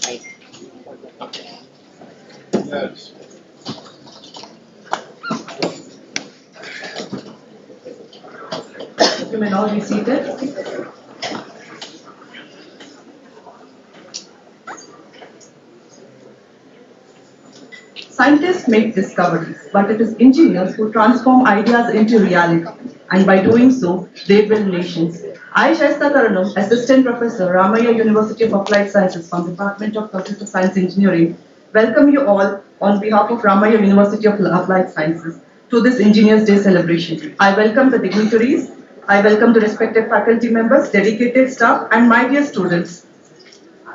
Yes. You may now be seated. Scientists make discoveries, but it is engineers who transform ideas into reality. And by doing so, they build nations. I, Shaista Karanam, Assistant Professor, Ramaya University of Applied Sciences from Department of Computer Science Engineering, welcome you all on behalf of Ramaya University of Applied Sciences to this Engineers Day celebration. I welcome the dignitaries, I welcome the respected faculty members, dedicated staff, and my dear students.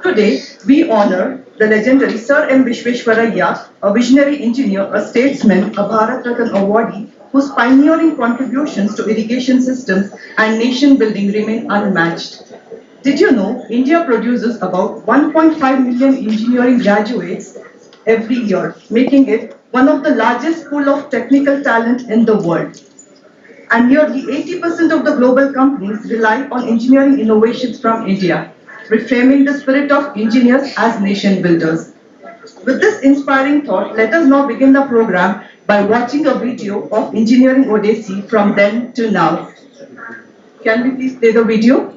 Today, we honor the legendary Sir M. Vishweshwaraya, a visionary engineer, a statesman, a Bharat Ratna awardee, whose pioneering contributions to irrigation systems and nation building remain unmatched. Did you know India produces about 1.5 million engineering graduates every year, making it one of the largest pool of technical talent in the world? And nearly 80% of the global companies rely on engineering innovations from India, reframing the spirit of engineers as nation builders. With this inspiring thought, let us now begin the program by watching a video of Engineering Odyssey from then to now. Can we please play the video?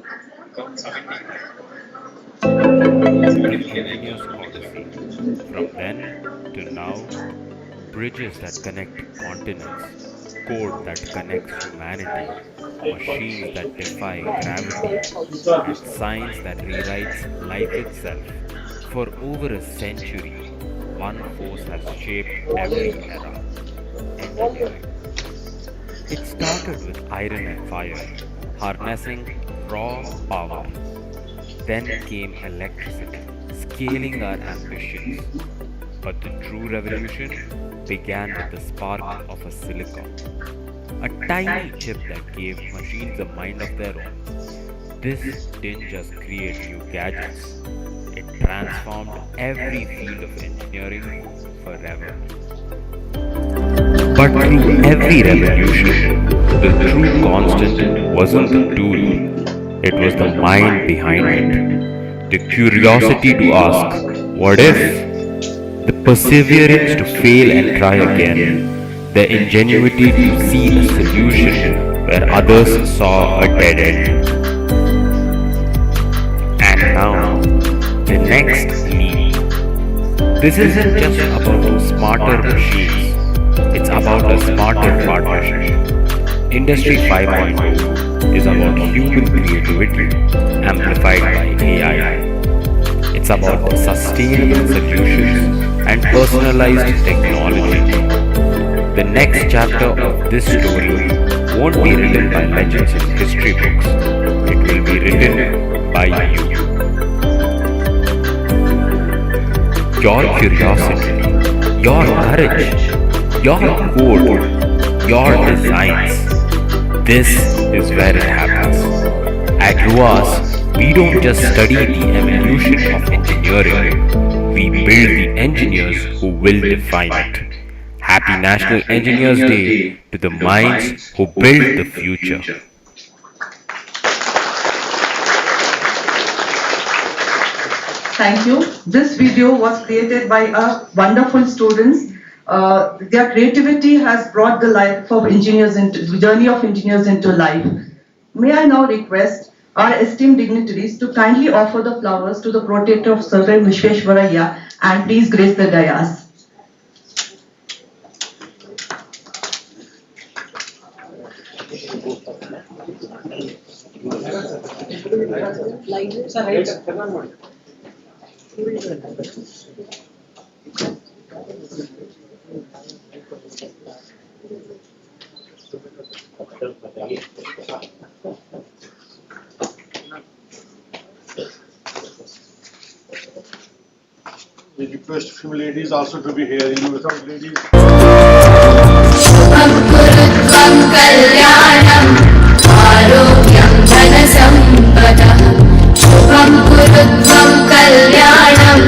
Engineers Odyssey. From then to now, bridges that connect continents, code that connects humanity, machines that defy gravity, and science that rewrites life itself. For over a century, one force has shaped every era: engineering. It started with iron and fire, harnessing raw power. Then came electricity, scaling our ambitions. But the true revolution began with the spark of a silicon, a tiny chip that gave machines a mind of their own. This didn't just create new gadgets, it transformed every field of engineering forever. But through every revolution, the true constant wasn't the tool, it was the mind behind it. The curiosity to ask, what if? The perseverance to fail and try again. The ingenuity to see a solution where others saw a dead end. And now, the next me. This isn't just about smarter machines, it's about a smarter partnership. Industry 5.0 is about human creativity amplified by AI. It's about sustainable solutions and personalized technology. The next chapter of this story won't be written by legends in history books. It will be written by you. Your curiosity, your courage, your code, your designs. This is where it happens. At RUAS, we don't just study the evolution of engineering, we build the engineers who will define it. Happy National Engineers Day to the minds who build the future. Thank you. This video was created by our wonderful students. Their creativity has brought the life of engineers into the journey of engineers into life. May I now request our esteemed dignitaries to kindly offer the flowers to the protector of Sir M. Vishweshwaraya and please grace the dais. We request few ladies also to be here. Without ladies. कल्याणम् आरोग्यं धनसम्पदः शुभं कुरुत्वं कल्याणम्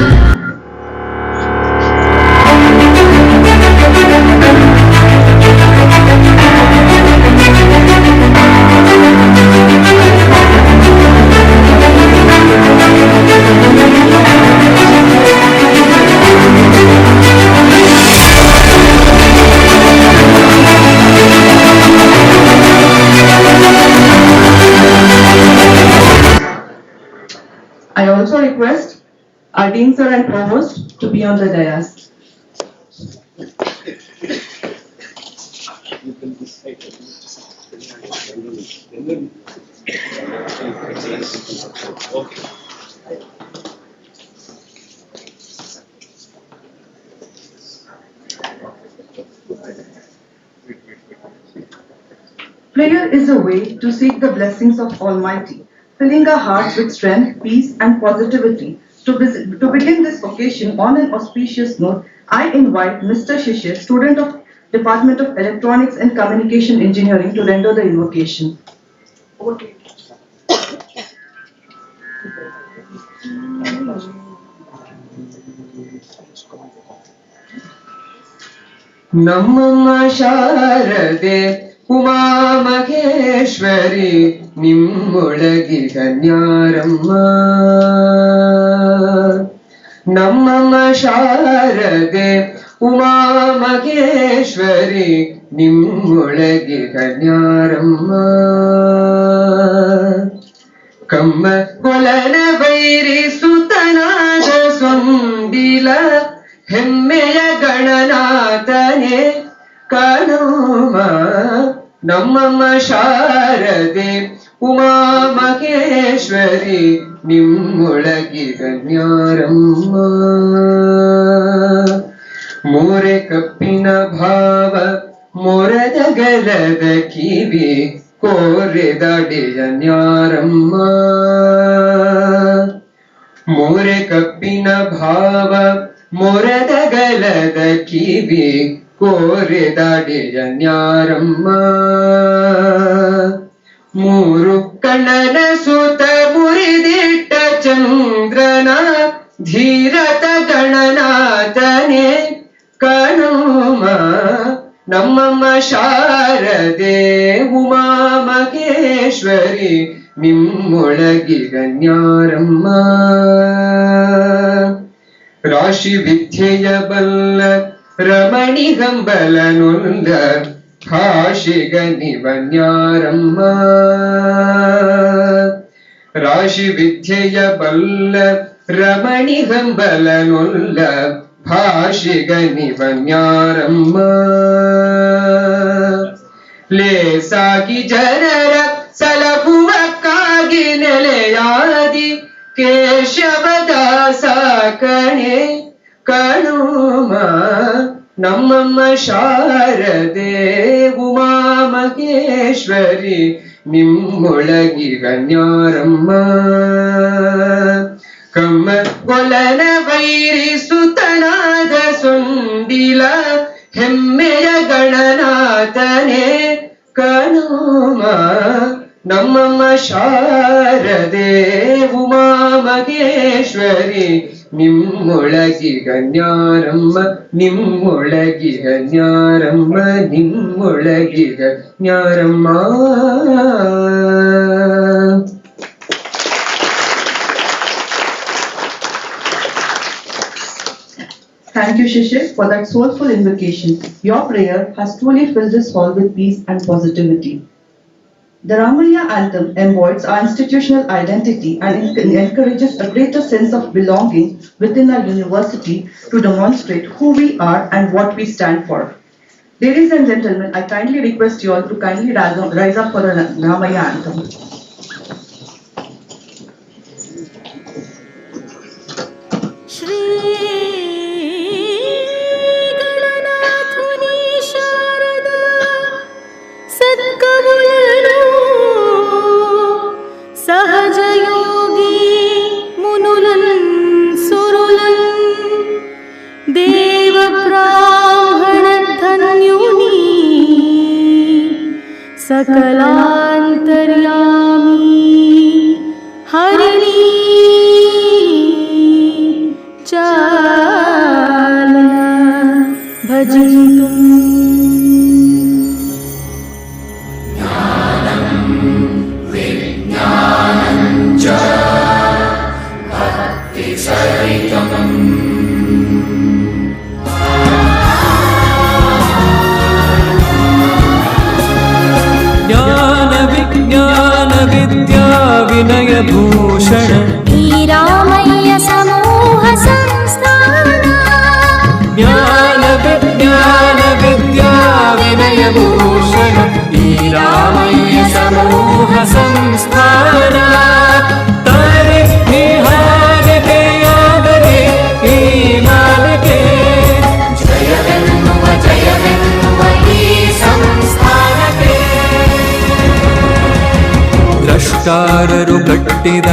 also request our Dean Sir and Provost to be on the dais. Prayer is a way to seek the blessings of Almighty, filling our hearts with strength, peace, and positivity. To begin this occasion on an auspicious note, I invite Mr. Shishir, student of Department of Electronics and Communication Engineering, to render the invocation. ನಮ್ಮಮ್ಮ ಶಾರದೆ ಉಮಾ ಮಹೇಶ್ವರಿ ನಿಮ್ಮೊಳಗಿಗ ನ್ಯಾರಮ್ಮ ನಮ್ಮಮ್ಮ ಶಾರದೆ ಉಮಾ ಮಹೇಶ್ವರಿ ನಿಮ್ಮೊಳಗಿಗ ನ್ಯಾರಮ್ಮ ಕಮ್ಮ ಕೊಲನ ಬೈರಿ ಸುತನಾದ ಸೊಂದಿಲ ಹೆಮ್ಮೆಯ ಗಣನಾಥನೆ ಕಣುಮ ನಮ್ಮಮ್ಮ ಶಾರದೆ ಉಮಾ ಮಹೇಶ್ವರಿ ನಿಮ್ಮೊಳಗಿಗ ನ್ಯಾರಮ್ಮ ಮೋರೆ ಕಪ್ಪಿನ ಭಾವ ಮೊರದ ಗಲದ ಕಿವಿ ಕೋರೆದಾಡೆಯ ನ್ಯಾರಮ್ಮ ಮೋರೆ ಕಪ್ಪಿನ ಭಾವ ಮೊರದ ಗಲದ ಕಿವಿ ಕೋರೆದಾಡೆಯ ನ್ಯಾರಮ್ಮ ಮೂರು ಕಣ್ಣನ ಸುತ ಮುರಿದಿಟ್ಟ ಚಂದ್ರನ ಧೀರತ ಗಣನಾಥನೆ ಕಣುಮ ನಮ್ಮಮ್ಮ ಶಾರದೆ ಉಮಾ ಮಹೇಶ್ವರಿ ನಿಮ್ಮೊಳಗಿಗ ನ್ಯಾರಮ್ಮ ರಾಶಿ ವಿದ್ಯೆಯ ಬಲ್ಲ ರಮಣಿ ಗಂಬಲನುಂದ ಭಾಷಿಗ ನಿವನ್ಯಾರಮ್ಮ ರಾಶಿ ವಿದ್ಯೆಯ ಬಲ್ಲ ರಮಣಿ ಗಂಬಲನುಲ್ಲ ಭಾಷಿಗ ನಿವನ್ಯಾರಮ್ಮ ಲೇಸಾಗಿ ಜನರ ಸಲಹುವಕ್ಕಾಗಿ ನೆಲೆಯಾದಿ ಕೇಶವದಾಸ ಕಣೆ ಕಣುಮ ನಮ್ಮಮ್ಮ ಶಾರದೆ ಉಮಾ ಮಹೇಶ್ವರಿ ನಿಮ್ಮೊಳಗಿಗ ನ್ಯಾರಮ್ಮ ಕಮ್ಮ ಕೊಲನ ವೈರಿ ಸುತನಾದ ಸೊಂದಿಲ ಹೆಮ್ಮೆಯ ಗಣನಾಥನೆ ಕಣುಮ ನಮ್ಮಮ್ಮ ಶಾರದೆ Uma Maheshwari ನಿಮ್ಮೊಳಗಿಗ ನ್ಯಾರಮ್ಮ ನಿಮ್ಮೊಳಗಿಗ ನ್ಯಾರಮ್ಮ ನಿಮ್ಮೊಳಗಿಗ ನ್ಯಾರಮ್ಮ. Thank you, Shishir, for that soulful invocation. Your prayer has truly filled this hall with peace and positivity. The Ramaya anthem embodies our institutional identity and encourages a greater sense of belonging within our university to demonstrate who we are and what we stand for. Ladies and gentlemen, I kindly request you all to kindly rise up for the Ramaya anthem. सकलांतर्यामी हरिणी चाल भजन्तुम् विनय भूषण रामय ಆವಿಷ್ಕಾರರು ಕಟ್ಟಿದ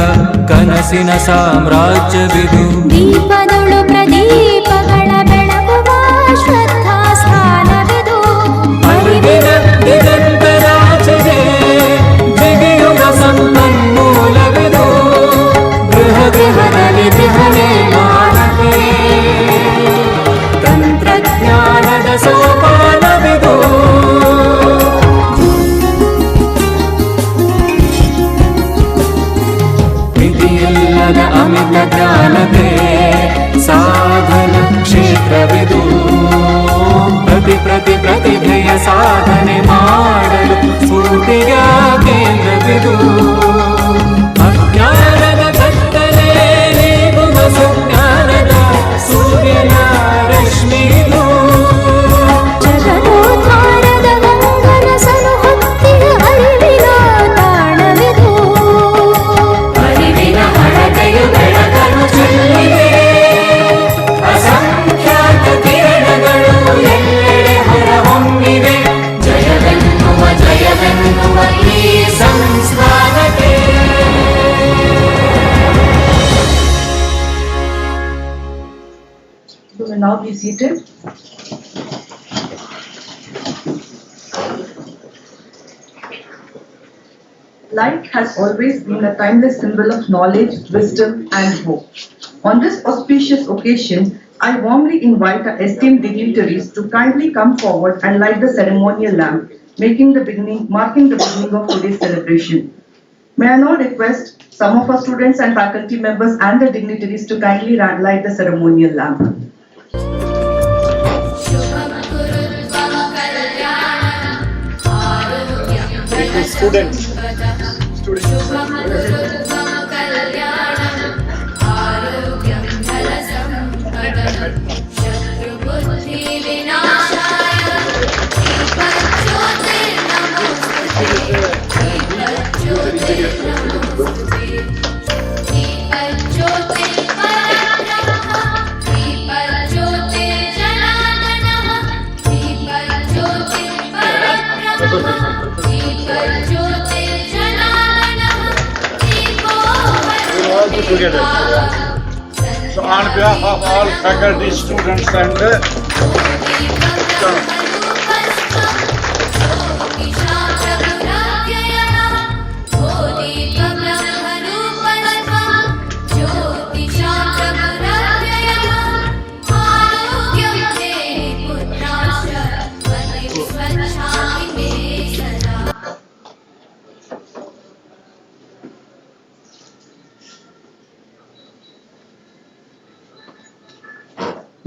ಕನಸಿನ ಸಾಮ್ರಾಜ್ಯವಿದು. ದೀಪದೊಳು ಪ್ರದೀಪಗಳ ಬೆಳಗುವ ಶ್ರದ್ಧಾ ಸ್ಥಾನವಿದು. ಅರಿವಿನ ದಿಗಂತರಾಚೆಗೆ ಜಿಗಿಯುವ ಸಂಪನ್ಮೂಲವಿದು. ಗೃಹ ಗೃಹದಲ್ಲಿ ಗೃಹ ನಿರ್ಮಾಣಕ್ಕೆ ತಂತ್ರಜ್ಞಾನದ ಸೋಪಾನವಿದು. ಮಿತಿಯಿಲ್ಲದ ಅಮಿತ ಜ್ಞಾನತೆ ಸಾಧನ ಕ್ಷೇತ್ರವಿದು. ಪ್ರತಿಭೆಯ ಸಾಧನೆ ಮಾಡಲು ಸ್ಫೂರ್ತಿಯ ಕೇಂದ್ರವಿದು. ಅಜ್ಞಾನದ ಕತ್ತಲೆ ನೀಗುವ ಸುಜ್ಞಾನದ ಸೂರ್ಯನ ರಶ್ಮಿದು. ಜಗದೋದ್ಧಾರದ ಗಂಗನಸನು ಹೊತ್ತಿದ ಅರಿವಿನ ತಾಣವಿದು. ಅರಿವಿನ ಹಣತೆಯು ಬೆಳಕನ್ನು ಚೆಲ್ಲಿದೆ. ಅಸಂಖ್ಯಾತ ಕಿರಣಗಳು ಎಲ್ಲೆಡೆ ಹೊರಹೊಮ್ಮಿವೆ. ಜಯವೆನ್ನುವ ಈ ಸಂಸ್ಥಾನಕ್ಕೆ. You will now be seated. Light has always been a timeless symbol of knowledge, wisdom, and hope. On this auspicious occasion, I warmly invite our esteemed dignitaries to kindly come forward and light the ceremonial lamp, marking the beginning of today's celebration. May I now request some of our students and faculty members and the dignitaries to kindly light the ceremonial lamp. Students. Together. So on behalf of all faculty, students and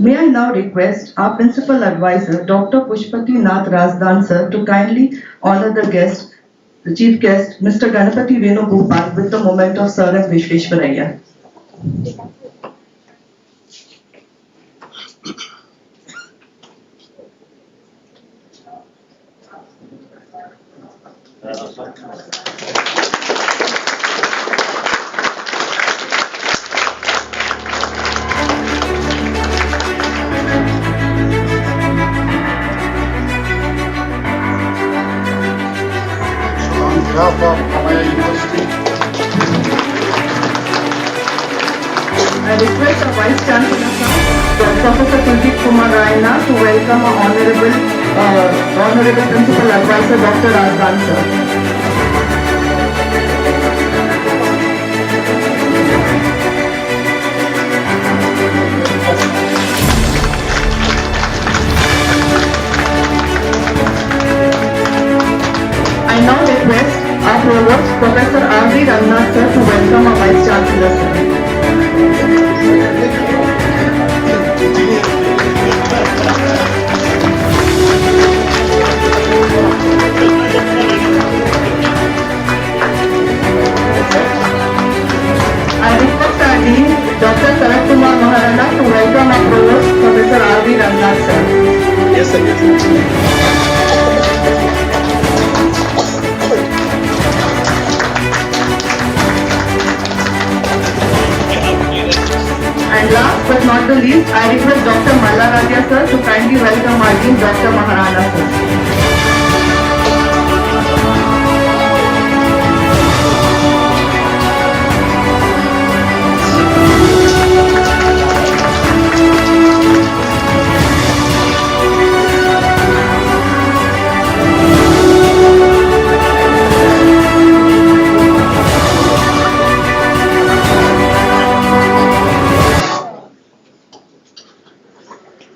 May I now request our Principal Advisor, Dr. Pushpati Nath Razdan sir, to kindly honor the Chief Guest, Mr. Ganapati Venugopal, with the moment of Sir M. Vishveshwaraya. on behalf of Ramaya University, I request our Vice Chancellor, sir, Professor Kuldeep Kumar Raina, to welcome our Honorable Principal Advisor, Dr. Razdan sir. I now request our Provost, Professor R.V. Rangnath sir, to welcome our Vice Chancellor sir. I request our Dean, Dr. Sarat Kumar Maharana, to welcome our Provost, Professor R.V. Rangnath sir. yes sir, yes sir. And last but not the least, I request Dr. Mallaraja sir to kindly welcome our Dean, Dr. Maharana sir.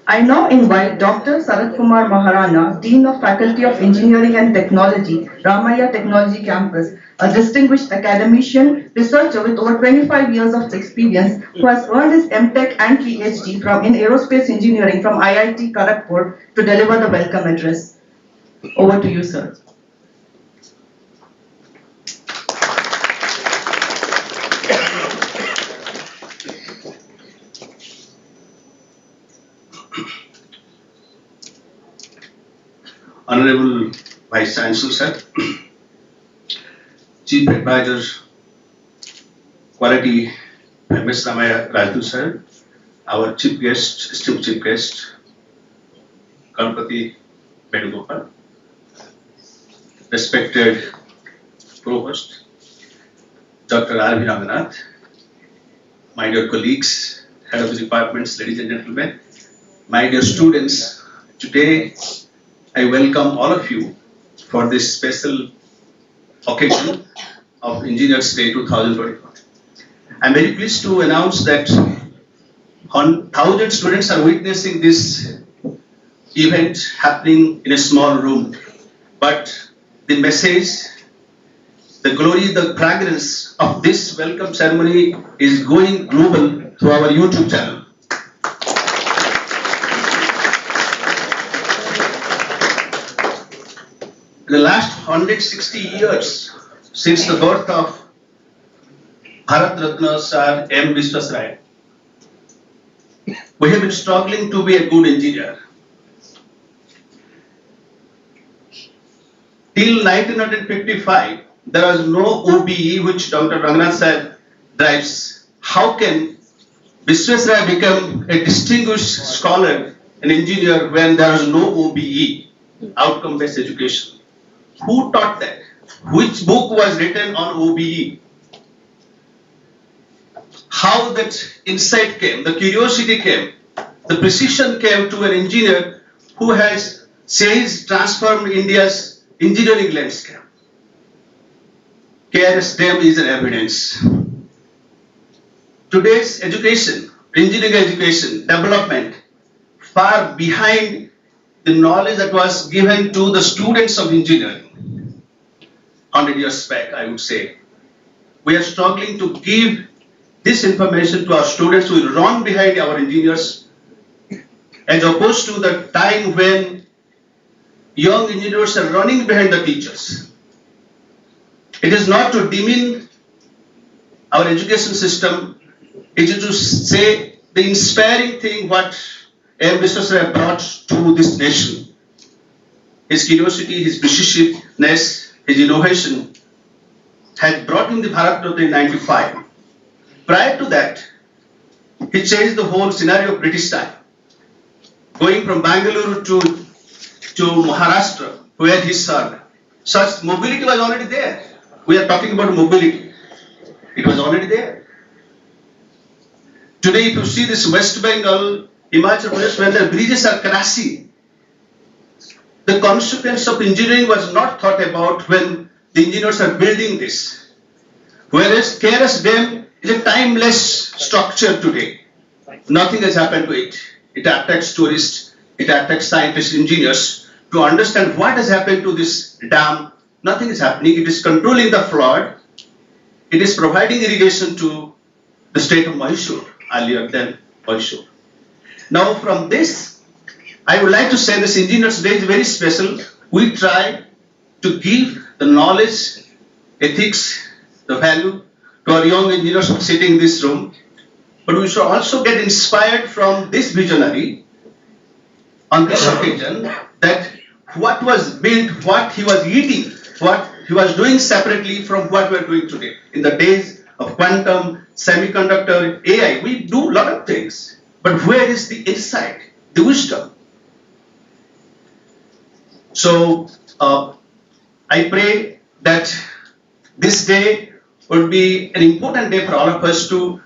I now invite Dr. Sarat Kumar Maharana, Dean of Faculty of Engineering and Technology, Ramaya Technology Campus, a distinguished academician, researcher with over 25 years of experience, who has earned his MTech and PhD in Aerospace Engineering from IIT Kharagpur, to deliver the welcome address. Over to you, sir. Honorable Vice Chancellor Sir, Chief Advisor, Quality, Ms. Ramaya Raju Sir, our Chief Guest, esteemed Chief Guest, Ganpati Venugopal, respected Provost, Dr. R.V. Ranganath, my dear colleagues, Head of the Departments, ladies and gentlemen, my dear students, today I welcome all of you for this special occasion of Engineers Day 2025. I am very pleased to announce that 1,000 students are witnessing this event happening in a small room. But the message, the glory, the fragrance of this welcome ceremony is going global through our YouTube channel. In the last 160 years since the birth of Bharat Ratna Sir M. Viswasraya, we have been struggling to be a good engineer. Till 1955, there was no OBE which Dr. Ranganath Sir drives. How can Viswasraya become a distinguished scholar, an engineer, when there was no OBE, outcome-based education? Who taught that? Which book was written on OBE? How that insight came, the curiosity came, the precision came to an engineer who has changed, transformed India's engineering landscape. KRSDEM is an evidence. Today's education, engineering education, development, far behind the knowledge that was given to the students of engineering 100 years back, I would say. We are struggling to give this information to our students who will run behind our engineers, as opposed to the time when young engineers are running behind the teachers. It is not to demean our education system, it is to say the inspiring thing what M. Viswasraya brought to this nation. His curiosity, his preciousness, his innovation had brought him the Bharat Ratna in 1995. Prior to that, he changed the whole scenario of British time. Going from Bangalore to Maharashtra, where he served, such mobility was already there. We are talking about mobility. It was already there. Today, if you see this West Bengal, Himachal Pradesh, when the bridges are crashing, the consequence of engineering was not thought about when the engineers are building this. Whereas KRSDEM is a timeless structure today. Nothing has happened to it. It attracts tourists, it attracts scientists, engineers to understand what has happened to this dam. Nothing is happening. It is controlling the flood. It is providing irrigation to the state of Mysore, earlier than Mysore. Now from this, I would like to say this Engineers Day is very special. We try to give the knowledge, ethics, the value to our young engineers sitting in this room. But we should also get inspired from this visionary on this occasion, that what was built, what he was eating, what he was doing separately from what we are doing today. In the days of quantum, semiconductor, AI, we do a lot of things. But where is the insight, the wisdom? So, I pray that this day would be an important day for all of us to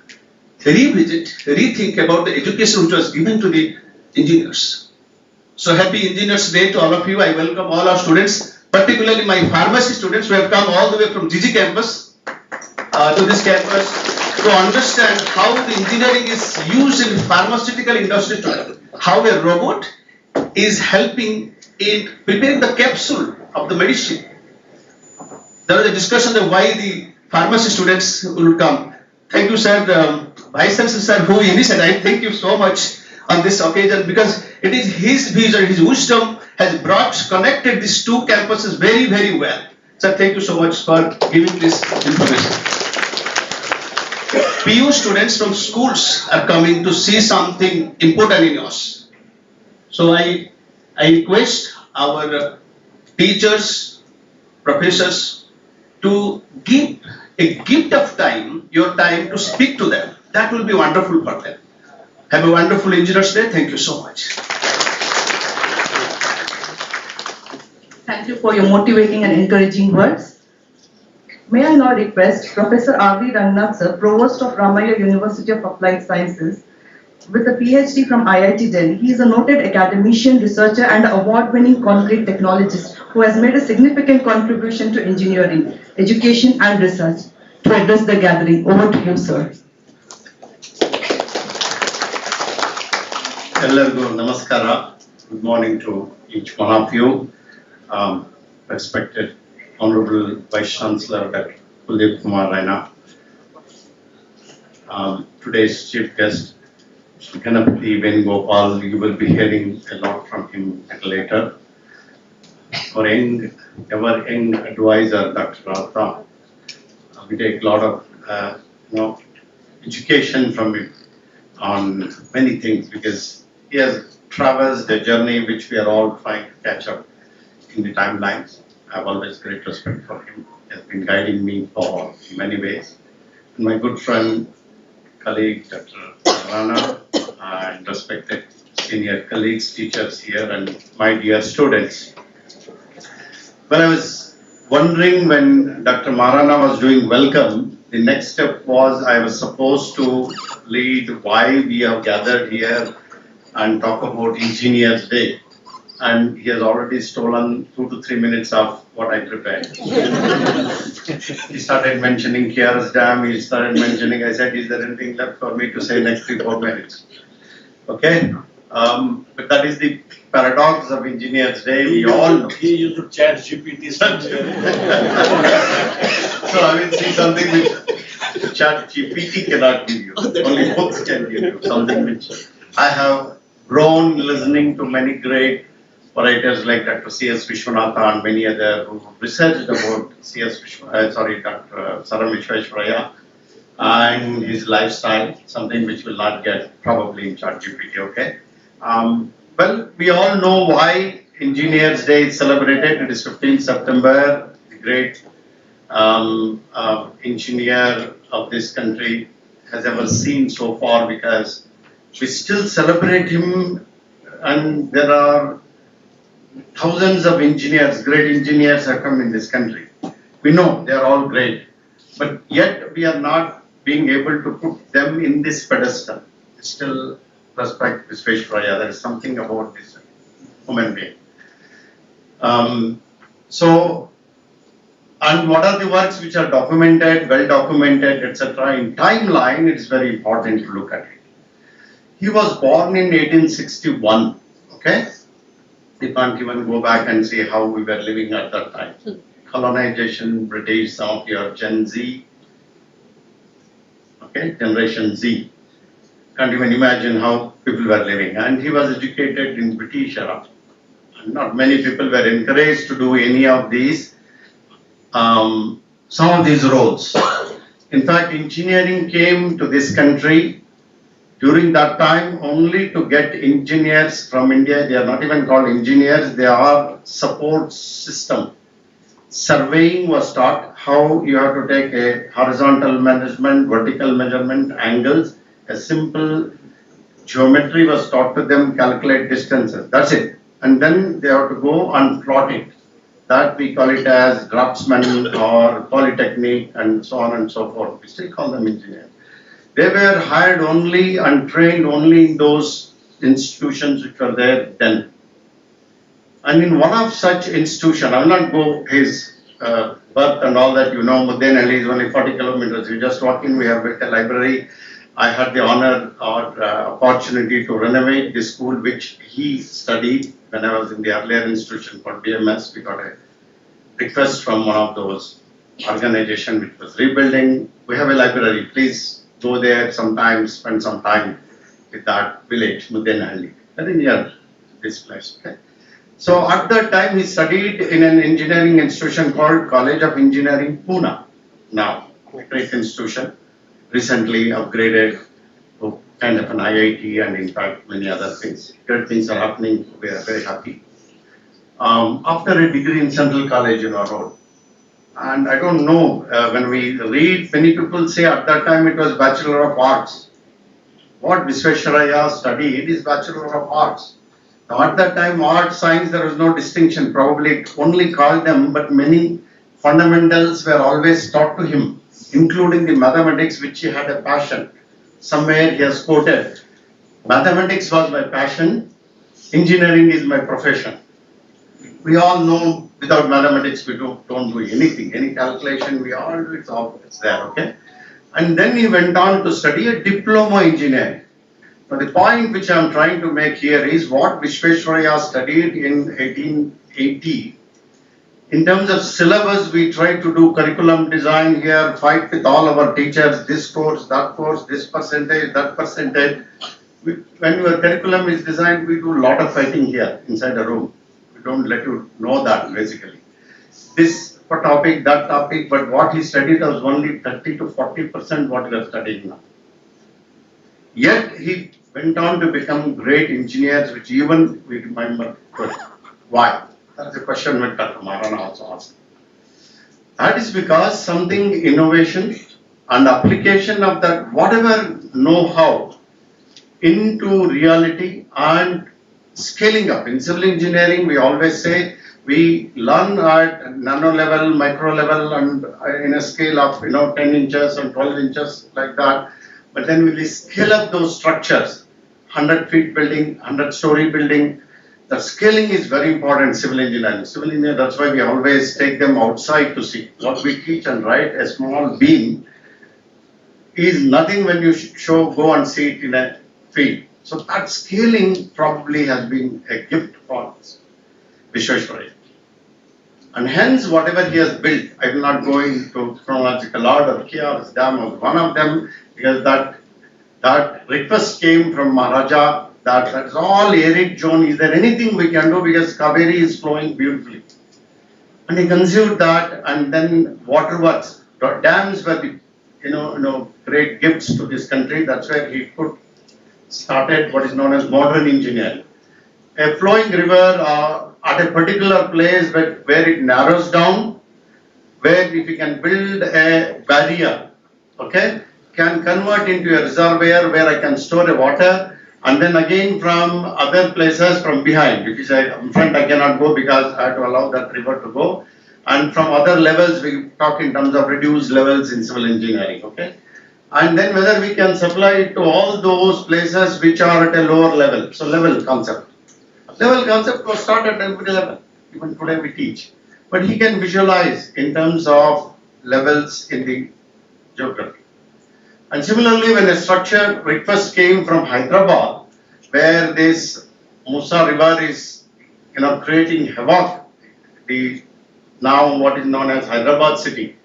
revisit, rethink about the education which was given to the engineers. So, happy Engineers Day to all of you. I welcome all our students, particularly my pharmacy students who have come all the way from GG campus to this campus. to understand how the engineering is used in pharmaceutical industry today. How a robot is helping in preparing the capsule of the medicine. There was a discussion of why the pharmacy students will come. Thank you, sir. Vice Chancellor, sir, who initiated. I thank you so much on this occasion because it is his vision, his wisdom has connected these two campuses very, very well. Sir, thank you so much for giving this information. PU students from schools are coming to see something important in us. So I request our teachers, professors to give a gift of time, your time to speak to them. That will be wonderful for them. Have a wonderful Engineers Day. Thank you so much. Thank you for your motivating and encouraging words. May I now request Professor R.V. Rangnath, sir, Provost of Ramaiah University of Applied Sciences, with a PhD from IIT Delhi. He is a noted academician, researcher, and award-winning concrete technologist who has made a significant contribution to engineering, education, and research. To address the gathering, over to you, sir. ಎಲ್ಲರಿಗೂ ನಮಸ್ಕಾರ. Good morning to each one of you. Respected Honorable Vice Chancellor Dr. Kuldeep Kumar Raina. Today's chief guest, Ganapati Venugopal, you will be hearing a lot from him later. Our ever young advisor, Dr. Ratha, we take a lot of education from him on many things because he has traversed the journey which we are all trying to catch up in the timelines. I have always great respect for him. He has been guiding me for many ways. And my good friend, colleague, Dr. Rana, and respected senior colleagues, teachers here, and my dear students. When I was wondering when Dr. Marana was doing welcome, the next step was I was supposed to lead why we have gathered here and talk about Engineers Day. And he has already stolen 2 to 3 minutes of what I prepared. He started mentioning KRS Dam, he started mentioning, I said, is there anything left for me to say next 3-4 minutes? Okay? But that is the paradox of Engineers Day, we all know. He used to chat GPT something. So I will see something which chat GPT cannot give you, only books can give you, something which I have grown listening to many great writers like Dr. C.S. Vishwanatha and many other who researched about Dr. Saram Vishweshwaraya and his lifestyle, something which will not get probably in ChatGPT, okay? Well, we all know why Engineers Day is celebrated. It is 15th September, the great engineer of this country has ever seen so far because we still celebrate him and there are thousands of engineers, great engineers have come in this country. We know they are all great, but yet we are not being able to put them in this pedestal. Still respect Vishweshwaraya, there is something about this human being. And what are the works which are documented, well documented, etc. In timeline, it is very important to look at it. He was born in 1861, okay? You can't even go back and see how we were living at that time. Colonization, British, some of your Gen Z, okay, Generation Z. Can't even imagine how people were living. And he was educated in British era. And not many people were encouraged to do any of these, some of these roles. In fact, engineering came to this country during that time only to get engineers from India. They are not even called engineers, they are support system. Surveying was taught, how you have to take a horizontal measurement, vertical measurement, angles. A simple geometry was taught to them, calculate distances. That's it. And then they have to go and plot it. That we call it as draftsman or polytechnic and so on and so forth. We still call them engineers. They were hired only and trained only in those institutions which were there then. And in one of such institutions, I will not go his birth and all that, you know, Muddenhalli is only 40 kilometers. You just walk in, we have built a library. I had the honor or opportunity to renovate the school which he studied when I was in the earlier institution called BMS. We got a request from one of those organization which was rebuilding. We have a library. Please go there sometime, spend some time with that village, Muddenhalli, very near this place. Okay. So at that time he studied in an engineering institution called College of Engineering, Pune. Now, a great institution, recently upgraded to kind of an IIT and in fact many other things. Great things are happening. We are very happy. After a degree in Central College in our road. And I don't know, when we read, many people say at that time it was Bachelor of Arts. What Visvesvaraya studied is Bachelor of Arts. Now at that time, art, science, there was no distinction, probably only called them, but many fundamentals were always taught to him, including the mathematics, which he had a passion. Somewhere he has quoted, mathematics was my passion, engineering is my profession. We all know without mathematics we don't do anything, any calculation, we all do it, it's there, okay? And then he went on to study a diploma engineering. Now the point which I am trying to make here is what Visvesvaraya studied in 1880. In terms of syllabus, we try to do curriculum design here, fight with all our teachers, this course, this percentage, that percentage. When your curriculum is designed, we do a lot of fighting here inside the room. We don't let you know that basically. This topic, that topic, but what he studied was only 30 to 40% what we are studying now. Yet he went on to become great engineers, which even we remember. Why? That's a question that Dr. Marana also asked. That is because something innovation and application of that whatever know-how into reality and scaling up. In civil engineering, we always say we learn at nano level, micro level, and in a scale of 10 inches and 12 inches like that. But then we scale up those structures, 100 feet building, 100-story building. The scaling is very important in civil engineering. Civil engineering, that's why we always take them outside to see. What we teach and write, a small beam, is nothing when you go and see it in a field. So that scaling probably has been a gift for us, Visvesvaraya. And hence whatever he has built, I will not go into chronological order, Kiar's Dam was one of them, because that request came from Maharaja that is all arid zone, is there anything we can do because Kaveri is flowing beautifully. And he conceived that, and then waterworks, dams were the great gifts to this country. That's where he started what is known as modern engineering. A flowing river at a particular place where it narrows down, where if you can build a barrier, okay, can convert into a reservoir where I can store a water, and then again from other places from behind. If you say in front I cannot go because I have to allow that river to go, and from other levels we talk in terms of reduced levels in civil engineering, okay. And then whether we can supply it to all those places which are at a lower level. So level concept. Level concept was taught at every level. Even today we teach. But he can visualize in terms of levels in the geography. And similarly, when a structure request came from Hyderabad, where this Musa River is creating havoc, now what is known as Hyderabad city.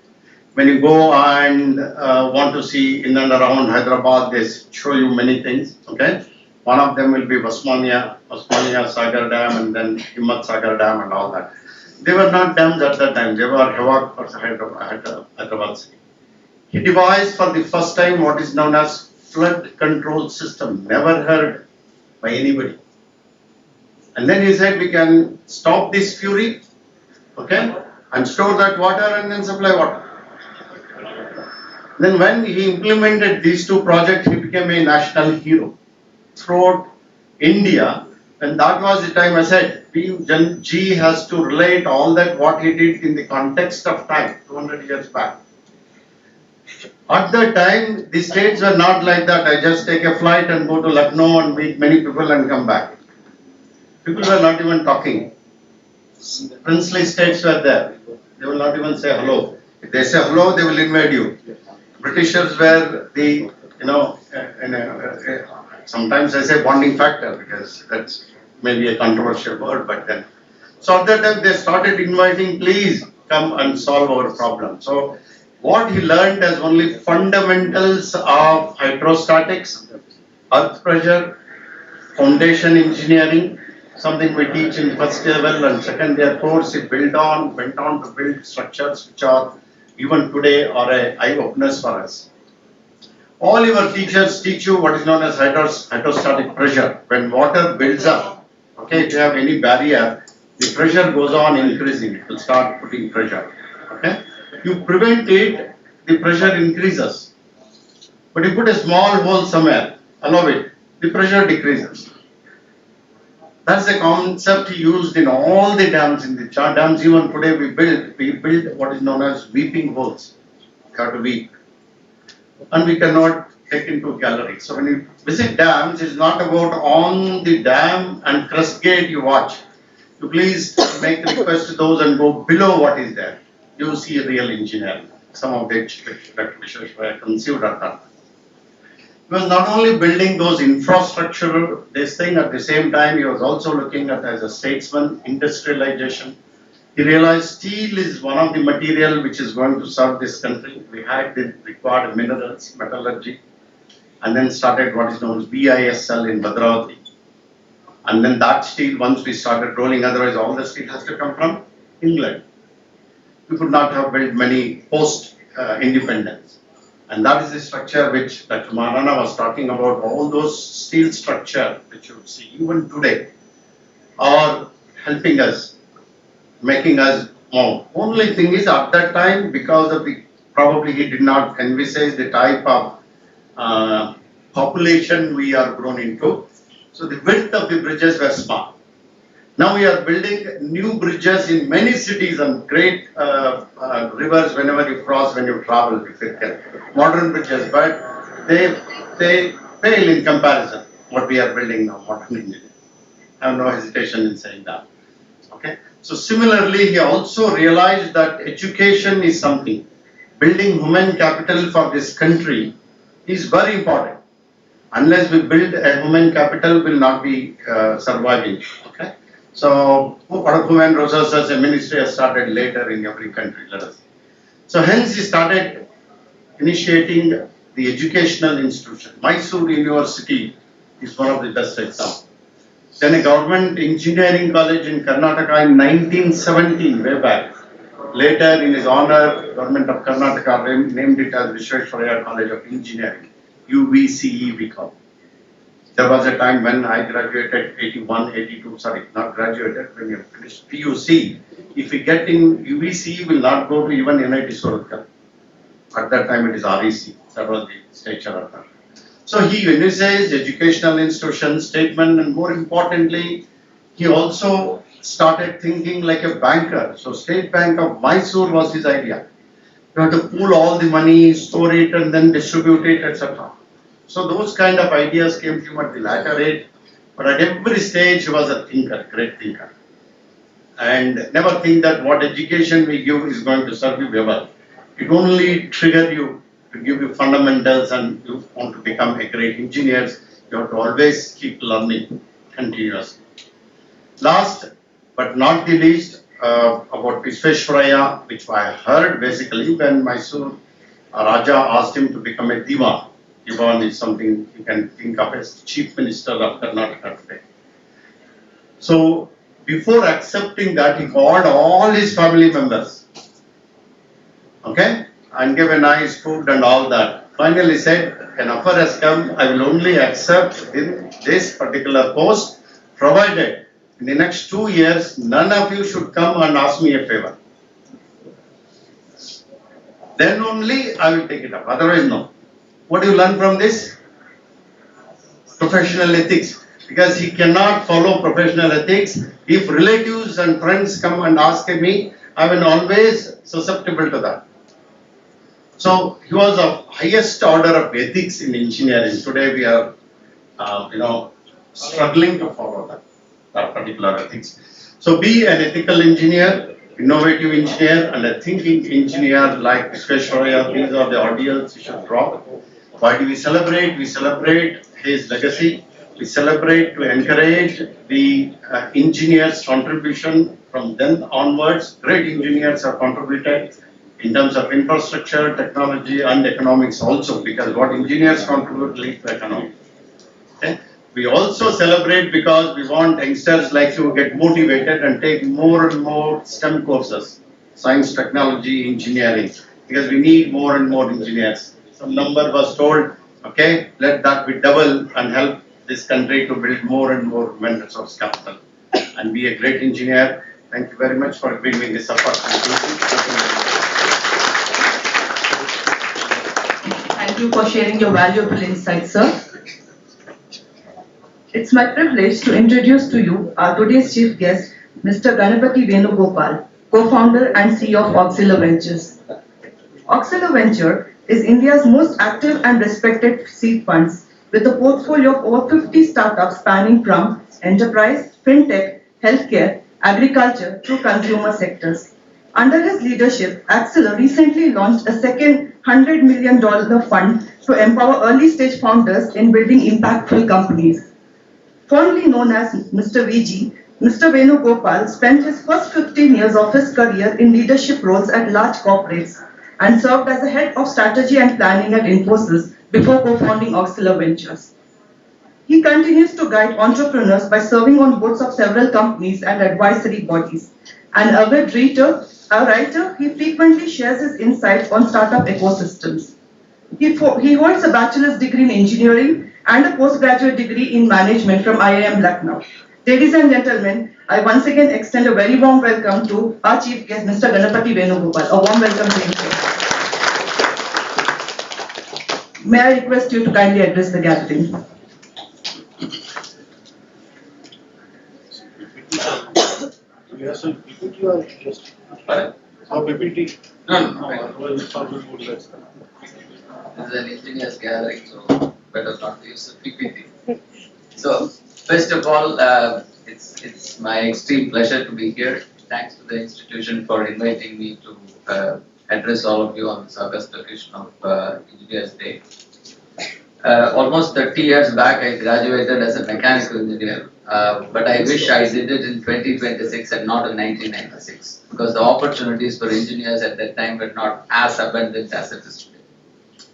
When you go and want to see in and around Hyderabad, they show you many things, okay? One of them will be Osmania Sagar Dam, and then Himmat Sagar Dam and all that. They were not dams at that time, they were havoc for Hyderabad city. He devised for the first time what is known as flood control system, never heard by anybody. And then he said we can stop this fury, okay, and store that water and then supply water. Then when he implemented these two projects, he became a national hero throughout India. And that was the time I said, G has to relate all that what he did in the context of time, 200 years back. At that time, the states were not like that. I just take a flight and go to Lucknow and meet many people and come back. People were not even talking. Princely states were there. They will not even say hello. If they say hello, they will invade you. Britishers were the, sometimes I say bonding factor because that's maybe a controversial word, but then. So at that time they started inviting, please come and solve our problem. So what he learned as only fundamentals of hydrostatics, earth pressure, foundation engineering, something we teach in first level and second year course, it went on to build structures which are even today are a eye openers for us. All your teachers teach you what is known as hydrostatic pressure. When water builds up, okay, if you have any barrier, the pressure goes on increasing, it will start putting pressure, okay. You prevent it, the pressure increases. But you put a small hole somewhere, allow it, the pressure decreases. That's the concept used in all the dams. In the dams even today we build what is known as weeping holes. You have to weep. And we cannot take into gallery. So when you visit dams, it's not about on the dam and crest gate you watch. You please make request to those and go below what is there. You see real engineering, some of which were conceived at that. He was not only building those infrastructure, this thing, at the same time he was also looking at as a statesman, industrialization. He realized steel is one of the material which is going to serve this country. We had the required minerals, metallurgy, and then started what is known as BISL in Bhadravati. And then that steel, once we started rolling, otherwise all the steel has to come from England. We could not have built many post-independence. And that is the structure which Dr. Marana was talking about, all those steel structure which you see even today are helping us, making us more. Only thing is at that time, because of the, probably he did not envisage the type of population we are grown into. So the width of the bridges were small. Now we are building new bridges in many cities and great rivers whenever you cross, when you travel, if you can. Modern bridges, but they fail in comparison. What we are building now, modern engineering. I have no hesitation in saying that. Okay. So similarly, he also realized that education is something. Building human capital for this country is very important. Unless we build a human capital, will not be surviving. Okay. So, human resources, a ministry has started later in every country, let us say. So, hence he started initiating the educational institution. Mysore University is one of the best examples. Then a government engineering college in Karnataka in 1917, way back. Later, in his honor, government of Karnataka named it as Visvesvaraya College of Engineering, UVCE we call. There was a time when I graduated 81, 82, sorry, not graduated, when you finished PUC. If you get in UVC, you will not go to even NIT Surathkal. At that time it is REC, that was the stature of that. So he envisaged educational institutions, statement, and more importantly, he also started thinking like a banker. So State Bank of Mysore was his idea. You have to pool all the money, store it, and then distribute it, etc. So those kind of ideas came to him at the latter age, but at every stage he was a thinker, great thinker. And never think that what education we give is going to serve you well. It only trigger you to give you fundamentals, and you want to become a great engineer, you have to always keep learning continuously. Last but not the least, about Visvesvaraya, which I heard basically when Mysore Raja asked him to become a Diwan. Diwan is something you can think of as Chief Minister of Karnataka today. So before accepting that, he called all his family members, okay, and gave a nice food and all that. Finally said, an offer has come, I will only accept in this particular post, provided in the next 2 years, none of you should come and ask me a favor. Then only I will take it up, otherwise no. What do you learn from this? Professional ethics. Because he cannot follow professional ethics. If relatives and friends come and ask me, I am always susceptible to that. So he was of highest order of ethics in engineering. Today we are, struggling to follow that particular ethics. So be an ethical engineer, innovative engineer and a thinking engineer like Vishweshwaraya. These are the audience you should drop. Why do we celebrate? We celebrate his legacy. We celebrate to encourage the engineers' contribution from then onwards. Great engineers have contributed in terms of infrastructure, technology, and economics also, because what engineers contribute leads to economics. Okay? We also celebrate because we want youngsters like you to get motivated and take more and more STEM courses, science, technology, engineering, because we need more and more engineers. Some number was told, okay, let that be double and help this country to build more and more human resource capital and be a great engineer. Thank you very much for giving me this opportunity. Thank you for sharing your valuable insights, sir. It's my privilege to introduce to you our today's chief guest, Mr. Ganapati Venugopal, co-founder and CEO of Auxilo Ventures. Auxilo Venture is India's most active and respected seed funds, with a portfolio of over 50 startups spanning from enterprise, fintech, healthcare, agriculture to consumer sectors. Under his leadership, Auxilo recently launched a second $100 million fund to empower early-stage founders in building impactful companies. Fondly known as Mr. VG, Mr. Venugopal spent his first 15 years of his career in leadership roles at large corporates and served as the head of strategy and planning at Infosys before co-founding Auxilo Ventures. He continues to guide entrepreneurs by serving on boards of several companies and advisory bodies. An avid writer, he frequently shares his insights on startup ecosystems. He holds a bachelor's degree in engineering and a postgraduate degree in management from IIM Lucknow. Ladies and gentlemen, I once again extend a very warm welcome to our chief guest, Mr. Ganapati Venugopal. A warm welcome to you, sir. May I request you to kindly address the gathering? PPT? No. This is an engineers gathering, so better not to use the PPT. So, first of all, it's my extreme pleasure to be here. Thanks to the institution for inviting me to address all of you on this august occasion of Engineers Day. Almost 30 years back, I graduated as a mechanical engineer, but I wish I did it in 2026 and not in 1996, because the opportunities for engineers at that time were not as abundant as it is today.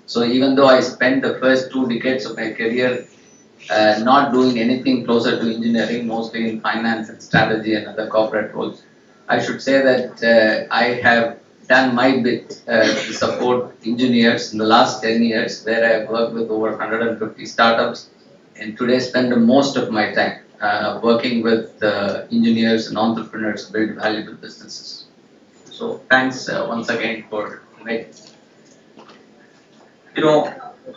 So even though I spent the first 2 decades of my career not doing anything closer to engineering, mostly in finance and strategy and other corporate roles, I should say that I have done my bit to support engineers in the last 10 years, where I have worked with over 150 startups, and today spend most of my time working with engineers and entrepreneurs to build valuable businesses. So thanks once again for inviting.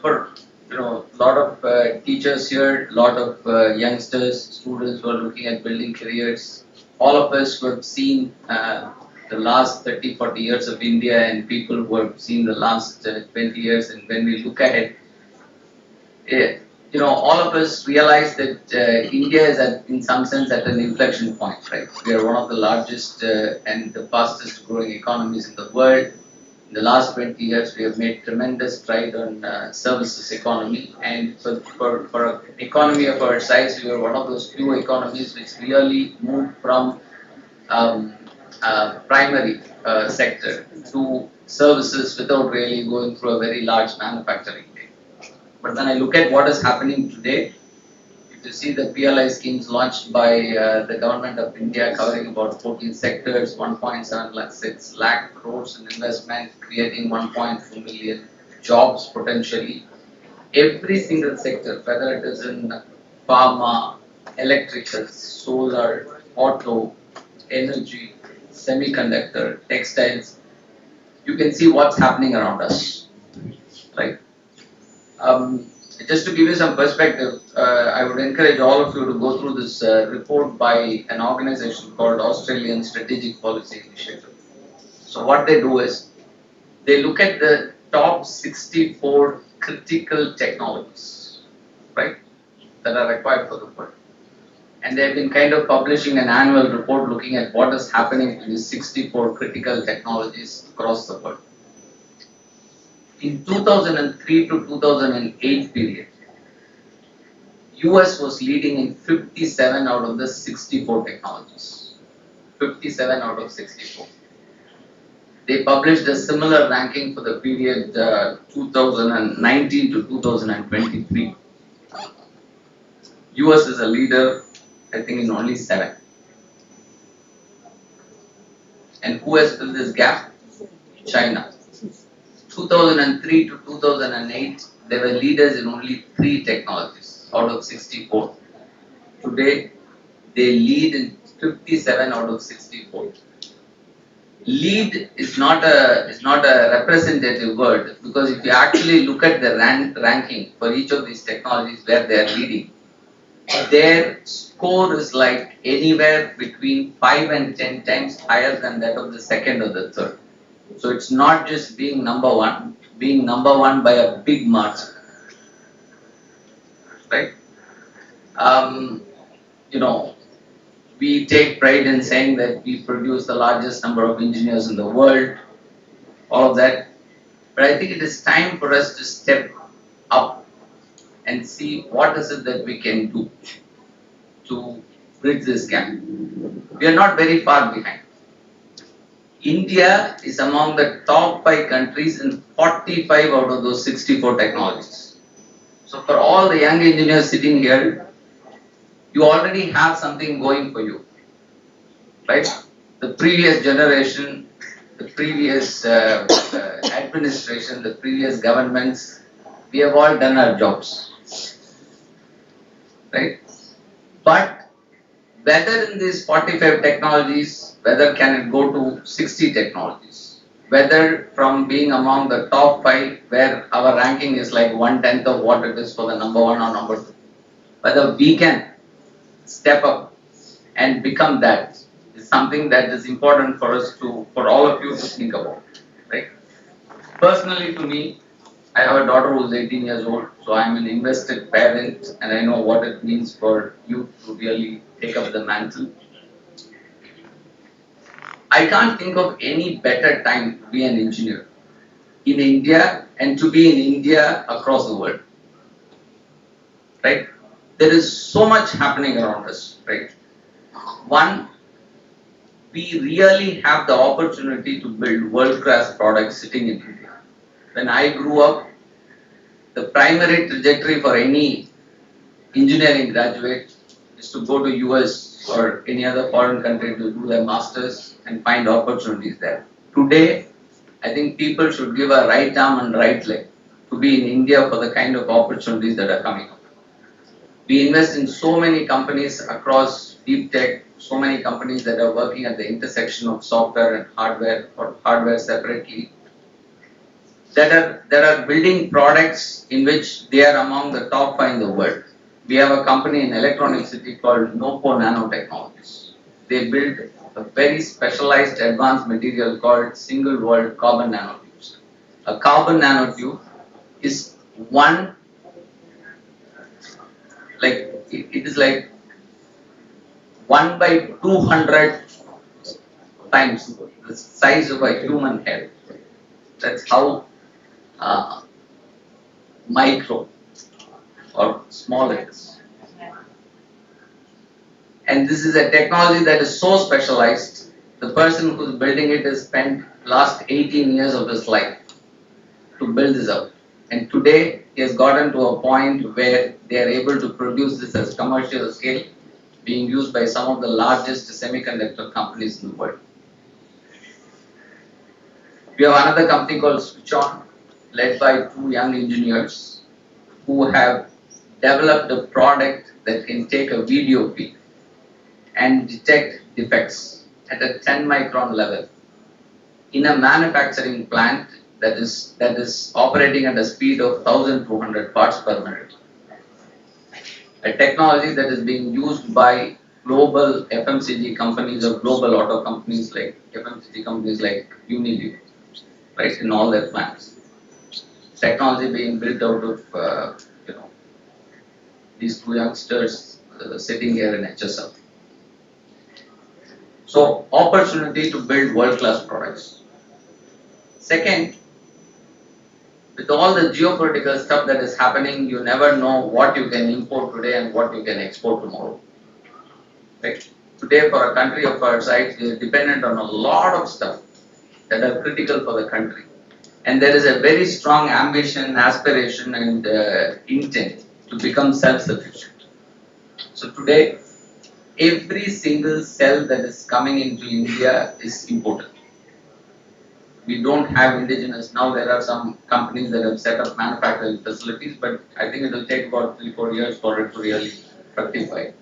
For a lot of teachers here, a lot of youngsters, students who are looking at building careers, all of us who have seen the last 30-40 years of India and people who have seen the last 20 years, and when we look ahead, all of us realize that India is in some sense at an inflection point, right? We are one of the largest and the fastest growing economies in the world. In the last 20 years, we have made tremendous stride on services economy, and for an economy of our size, we are one of those few economies which really moved from primary sector to services without really going through a very large manufacturing thing. But when I look at what is happening today, if you see the PLI schemes launched by the government of India covering about 14 sectors, 1.76 lakh crores in investment, creating 1.2 million jobs potentially. Every single sector, whether it is in pharma, electrical, solar, auto, energy, semiconductor, textiles, you can see what's happening around us, right? Just to give you some perspective, I would encourage all of you to go through this report by an organization called Australian Strategic Policy Initiative. So what they do is, they look at the top 64 critical technologies, right, that are required for the world. and they've been kind of publishing an annual report looking at what is happening to these 64 critical technologies across the world. In 2003 to 2008 period, US was leading in 57 out of the 64 technologies. 57 out of 64. They published a similar ranking for the period 2019 to 2023. US is a leader, I think, in only 7. And who has filled this gap? China. 2003 to 2008, they were leaders in only 3 technologies out of 64. Today, they lead in 57 out of 64. Lead is not a representative word, because if you actually look at the ranking for each of these technologies where they are leading, their score is like anywhere between 5 and 10 times higher than that of the second or the third. So it's not just being number one by a big margin, right? We take pride in saying that we produce the largest number of engineers in the world, all of that. But I think it is time for us to step up and see what is it that we can do to bridge this gap. We are not very far behind. India is among the top 5 countries in 45 out of those 64 technologies. So for all the young engineers sitting here, you already have something going for you, right? The previous generation, the previous administration, the previous governments, we have all done our jobs, right? But whether in these 45 technologies, whether can it go to 60 technologies, whether from being among the top 5 where our ranking is like 1/10 of what it is for the number 1 or number 2, whether we can step up and become that is something that is important for us for all of you to think about, right? Personally, to me, I have a daughter who is 18 years old, so I am an invested parent and I know what it means for youth to really take up the mantle. I can't think of any better time to be an engineer in India and to be in India across the world, right? There is so much happening around us, right? One, we really have the opportunity to build world-class products sitting in India. When I grew up, the primary trajectory for any engineering graduate is to go to US or any other foreign country to do their masters and find opportunities there. Today, I think people should give a right arm and right leg to be in India for the kind of opportunities that are coming up. We invest in so many companies across deep tech, so many companies that are working at the intersection of software and hardware, or hardware separately, that are building products in which they are among the top 5 in the world. We have a company in Electronic City called Nopo Nanotechnologies. They build a very specialized advanced material called single wall carbon nanotubes. A carbon nanotube is it is like 1 by 200 times the size of a human head. That's how micro or small it is. And this is a technology that is so specialized, the person who's building it has spent last 18 years of his life to build this up. And today, he has gotten to a point where they are able to produce this as commercial scale, being used by some of the largest semiconductor companies in the world. We have another company called Switch On, led by 2 young engineers who have developed a product that can take a video feed and detect defects at a 10 micron level in a manufacturing plant that is operating at a speed of 1200 parts per minute. A technology that is being used by global FMCG companies or global auto companies like FMCG companies like Unilever, right, in all their plants. Technology being built out of these 2 youngsters sitting here in HSL. So, opportunity to build world-class products. Second, with all the geopolitical stuff that is happening, you never know what you can import today and what you can export tomorrow. Right? Today, for a country of our size, we are dependent on a lot of stuff that are critical for the country. And there is a very strong ambition, aspiration, and intent to become self-sufficient. So today, every single cell that is coming into India is imported. We don't have indigenous. Now there are some companies that have set up manufacturing facilities, but I think it will take about 3-4 years for it to really fructify.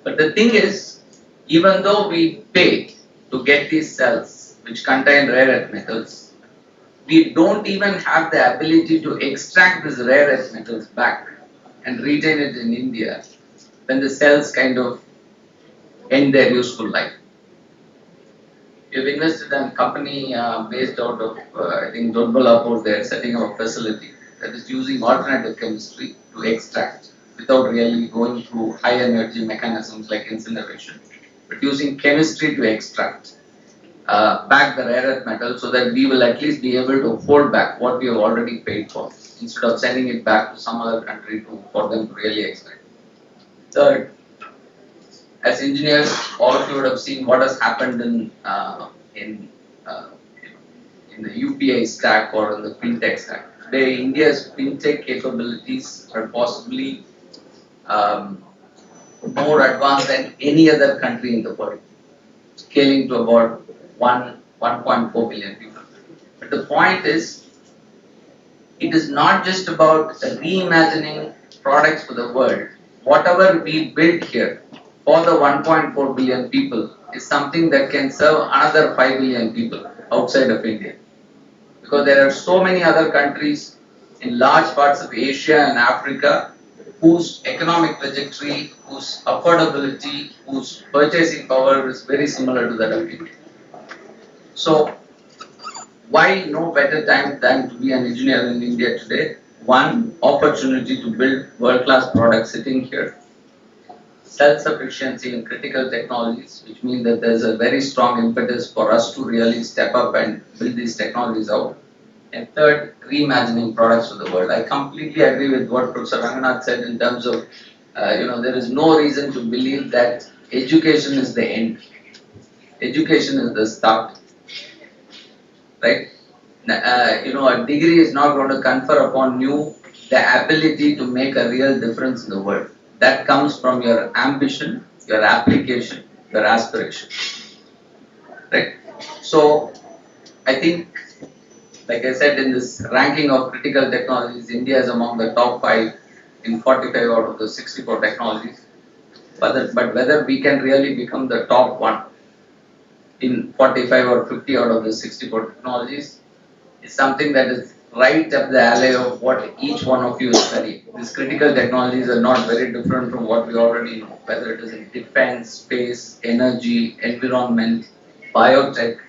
But the thing is, even though we pay to get these cells which contain rare earth metals, we don't even have the ability to extract these rare earth metals back and retain it in India when the cells kind of end their useful life. We've invested in a company based out of, I think, Dodbalapur. They're setting up a facility that is using alternative chemistry to extract without really going through high energy mechanisms like incineration, but using chemistry to extract back the rare earth metal so that we will at least be able to hold back what we have already paid for instead of sending it back to some other country for them to really extract. Third, as engineers, all of you would have seen what has happened in the UPI stack or in the fintech stack. Today, India's fintech capabilities are possibly more advanced than any other country in the world, scaling to about 1.4 billion people. But the point is, it is not just about reimagining products for the world. Whatever we build here for the 1.4 billion people is something that can serve another 5 billion people outside of India. Because there are so many other countries in large parts of Asia and Africa whose economic trajectory, whose affordability, whose purchasing power is very similar to that of India. So, why no better time than to be an engineer in India today? One, opportunity to build world-class products sitting here. Self-sufficiency in critical technologies, which means that there's a very strong impetus for us to really step up and build these technologies out. And third, reimagining products for the world. I completely agree with what Professor Ranganath said in terms of, there is no reason to believe that education is the end. Education is the start. Right? A degree is not going to confer upon you the ability to make a real difference in the world. That comes from your ambition, your application, your aspiration. Right? So, I think, like I said, in this ranking of critical technologies, India is among the top 5 in 45 out of the 64 technologies. But whether we can really become the top 1 in 45 or 50 out of the 64 technologies is something that is right up the alley of what each one of you is studying. These critical technologies are not very different from what we already know, whether it is in defense, space, energy, environment, biotech,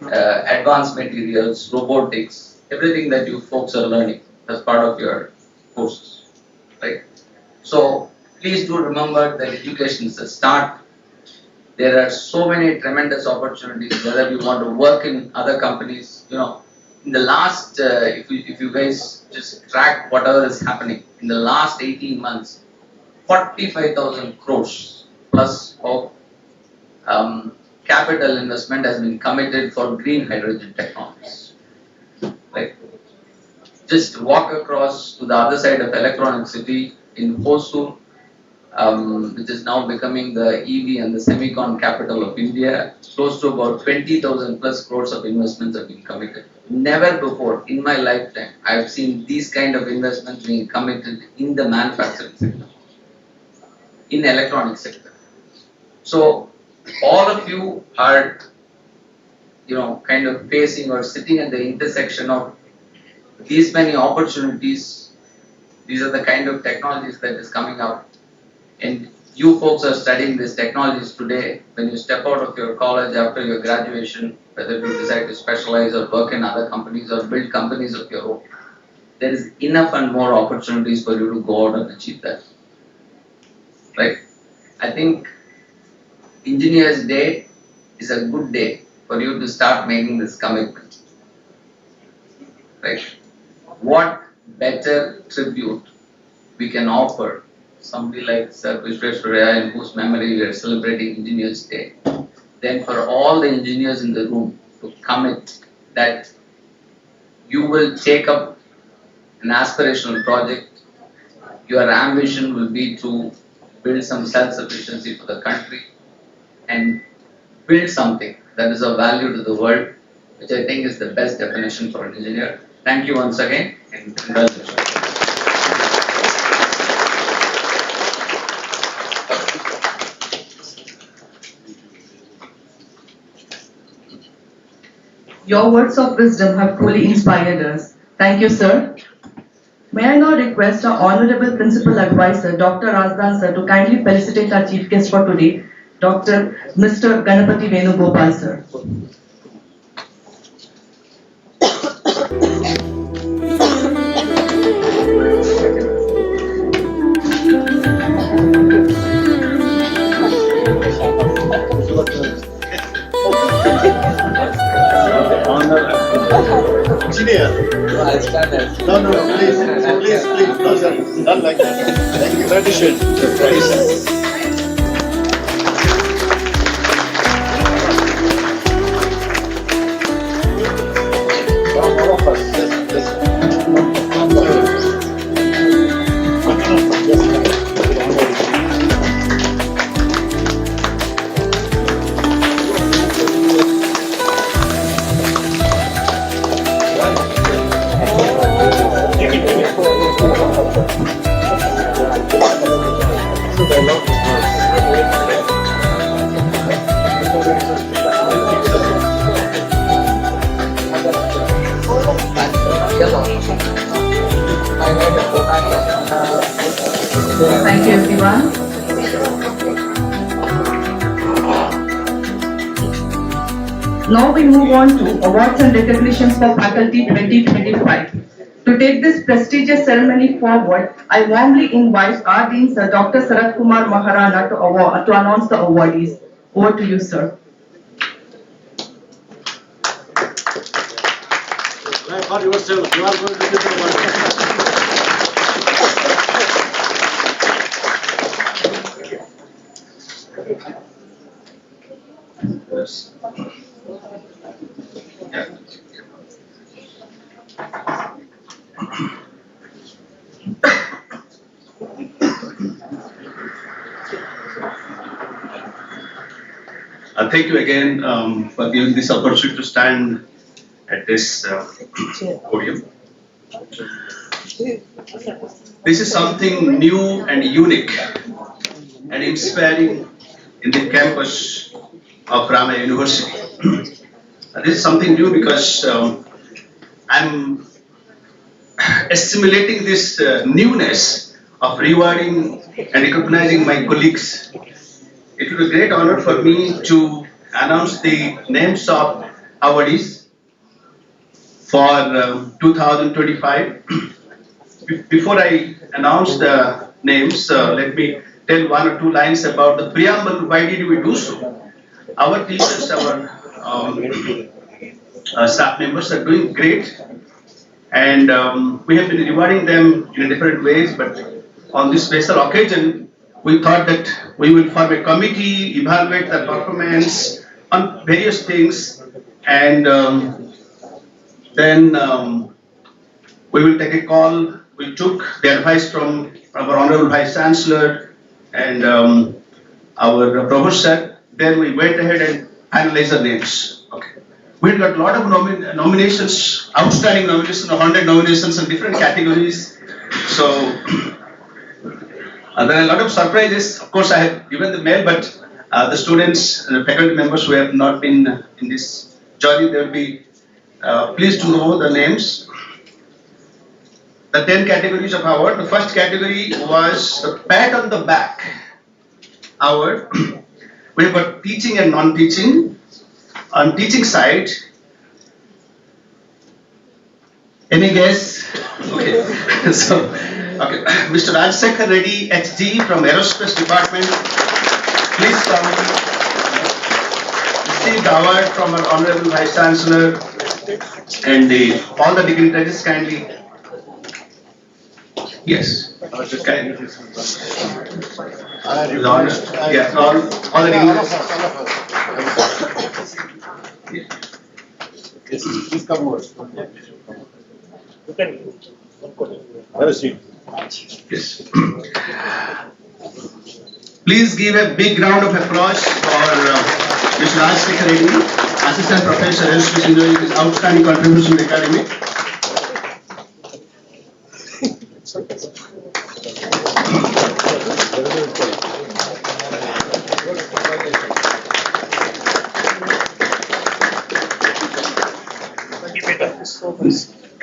advanced materials, robotics, everything that you folks are learning as part of your courses, right? So please do remember that education is a start. There are so many tremendous opportunities, whether you want to work in other companies, in the last, if you guys just track whatever is happening, in the last 18 months, 45,000 crores plus of capital investment has been committed for green hydrogen technologies. Right? Just walk across to the other side of Electronic City in Hosur, which is now becoming the EV and the semicon capital of India. Close to about 20,000 plus crores of investments have been committed. Never before in my lifetime I have seen these kind of investments being committed in the manufacturing sector, in electronic sector. So all of you are, kind of facing or sitting at the intersection of these many opportunities. These are the kind of technologies that is coming up. And you folks are studying these technologies today. When you step out of your college after your graduation, whether you decide to specialize or work in other companies or build companies of your own, there is enough and more opportunities for you to go out and achieve that. Right? I think Engineers Day is a good day for you to start making this commitment. Right? What better tribute we can offer somebody like Sir Vishweshwaraya, in whose memory we are celebrating Engineers Day, than for all the engineers in the room to commit that you will take up an aspirational project. Your ambition will be to build some self-sufficiency for the country and build something that is of value to the world, which I think is the best definition for an engineer. Thank you once again and congratulations. Your words of wisdom have truly inspired us. Thank you, sir. May I now request our Honorable Principal Advisor, Dr. Razdan sir, to kindly felicitate our Chief Guest for today, Mr. Ganapati Venugopal sir. Engineer. No, please, no, sir, not like that. Thank you. Tradition. Thank you, everyone. Now we move on to Awards and Recognitions for Faculty 2025. To take this prestigious ceremony forward, I warmly invite our Dean Sir Dr. Sarat Kumar Maharana to announce the awardees. Over to you, sir. For yourself, you are going to give the award. Yes. Yeah. Thank you again for giving this opportunity to stand at this podium. This is something new and unique and inspiring in the campus of Ramaya University. This is something new because I'm assimilating this newness of rewarding and recognizing my colleagues. It will be a great honor for me to announce the names of awardees for 2025. Before I announce the names, let me tell one or two lines about the preamble. Why did we do so? Our teachers, our staff members are doing great, and we have been rewarding them in different ways, but on this special occasion, we thought that we will form a committee, evaluate their performance on various things, and then we will take a call. We took the advice from our Honorable Vice Chancellor and our Provost sir. Then we went ahead and finalized the names. Okay. We got a lot of nominations, outstanding nominations, 100 nominations in different categories. So there are a lot of surprises. Of course, I have given the mail, but the students and the faculty members who have not been in this journey, they will be pleased to know the names. The 10 categories of award. The first category was the pat on the back award. We have got teaching and non-teaching. On teaching side, any guess? Okay. So, okay. Mr. Rajsekhar Reddy, HG from Aerospace Department. Please come. Receive the award from our Honorable Vice Chancellor and all the dignitaries kindly. Yes. Kindly. Yes, all the dignitaries. Yes, please come over. You can have a seat. Yes. Please give a big round of applause for Mr. Rajsekhar Reddy, Assistant Professor, Aerospace Engineering, his outstanding contribution to the academy.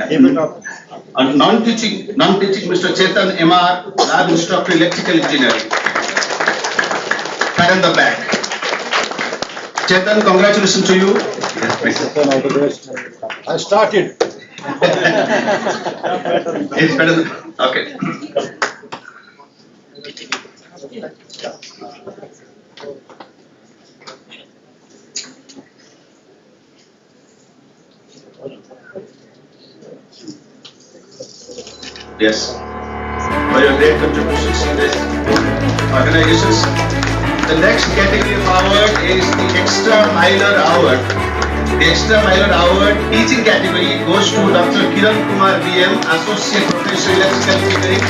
Keep it up. And non-teaching Mr. Chetan MR, Lab Instructor, Electrical Engineering. Pat on the back. Chetan, congratulations to you. Yes, please. All the best. I started. It's better than, okay. Yes. For your great contributions in this organizations. The next category of award is the Extra Miler Award. The Extra Miler Award teaching category goes to Dr. Kiran Kumar BM, Associate Professor Electrical Engineering.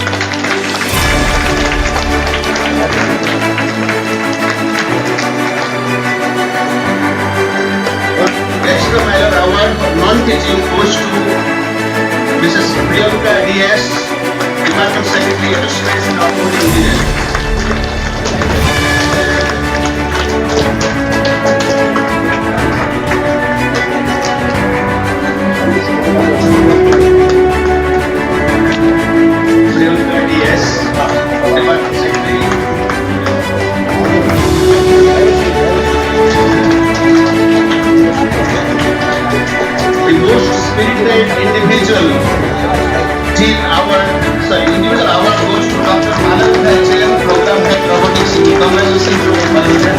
The Extra Miler Award for non-teaching goes to Mrs. Priyanka DS, Department Secretary, Aerospace and Automotive Engineering. Priyanka DS, Department Secretary. The most spirited individual individual award goes to Dr. Malan Chain, Program Head Robotics. Congratulations to Malan.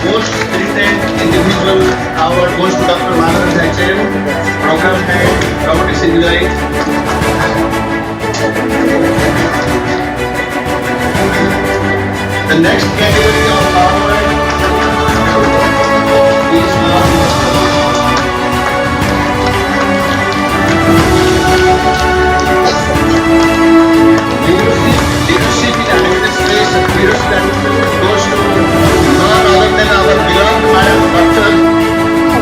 Most spirited individual award goes to Dr. Malan Chain, Program Head Robotics Engineering. The next category of award is leadership in administration. Leadership administration goes to none other than our beloved Madam Dr.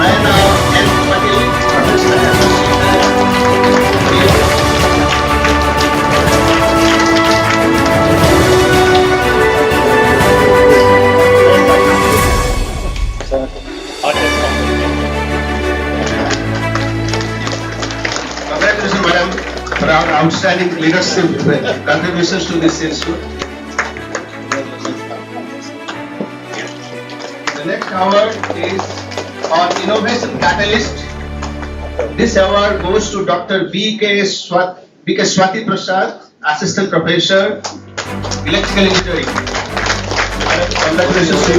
Naina N. Patil, Professor Congratulations, Madam, for our outstanding leadership contributions to this institute. The next award is on Innovation Catalyst. This award goes to Dr. B.K. Swati Prasad, Assistant Professor, Electrical Engineering. Madam, congratulations to you.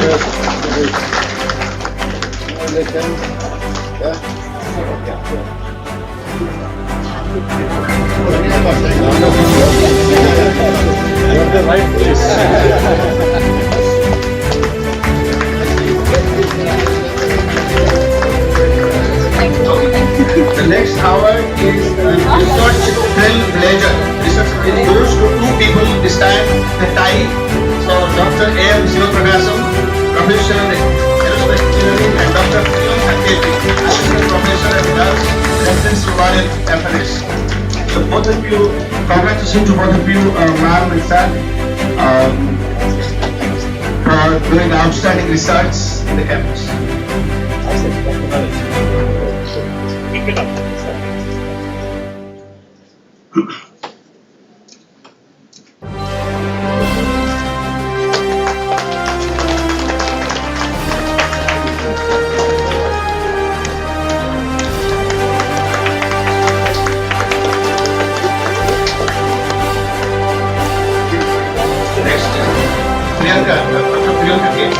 You're the right place. The next award is Research Trailblazer. Research goes to two people this time, the tie. So Dr. A.M. Sivaprakasan, Professor Aerospace Engineering, and Dr. P.M. Sanketi, Assistant Professor at Dulles Residence Royal FNS. So both of you, congratulations to both of you, ma'am and sir, for doing outstanding research in the campus. Keep it up. Next. Priyanka, Dr. Priyanka came.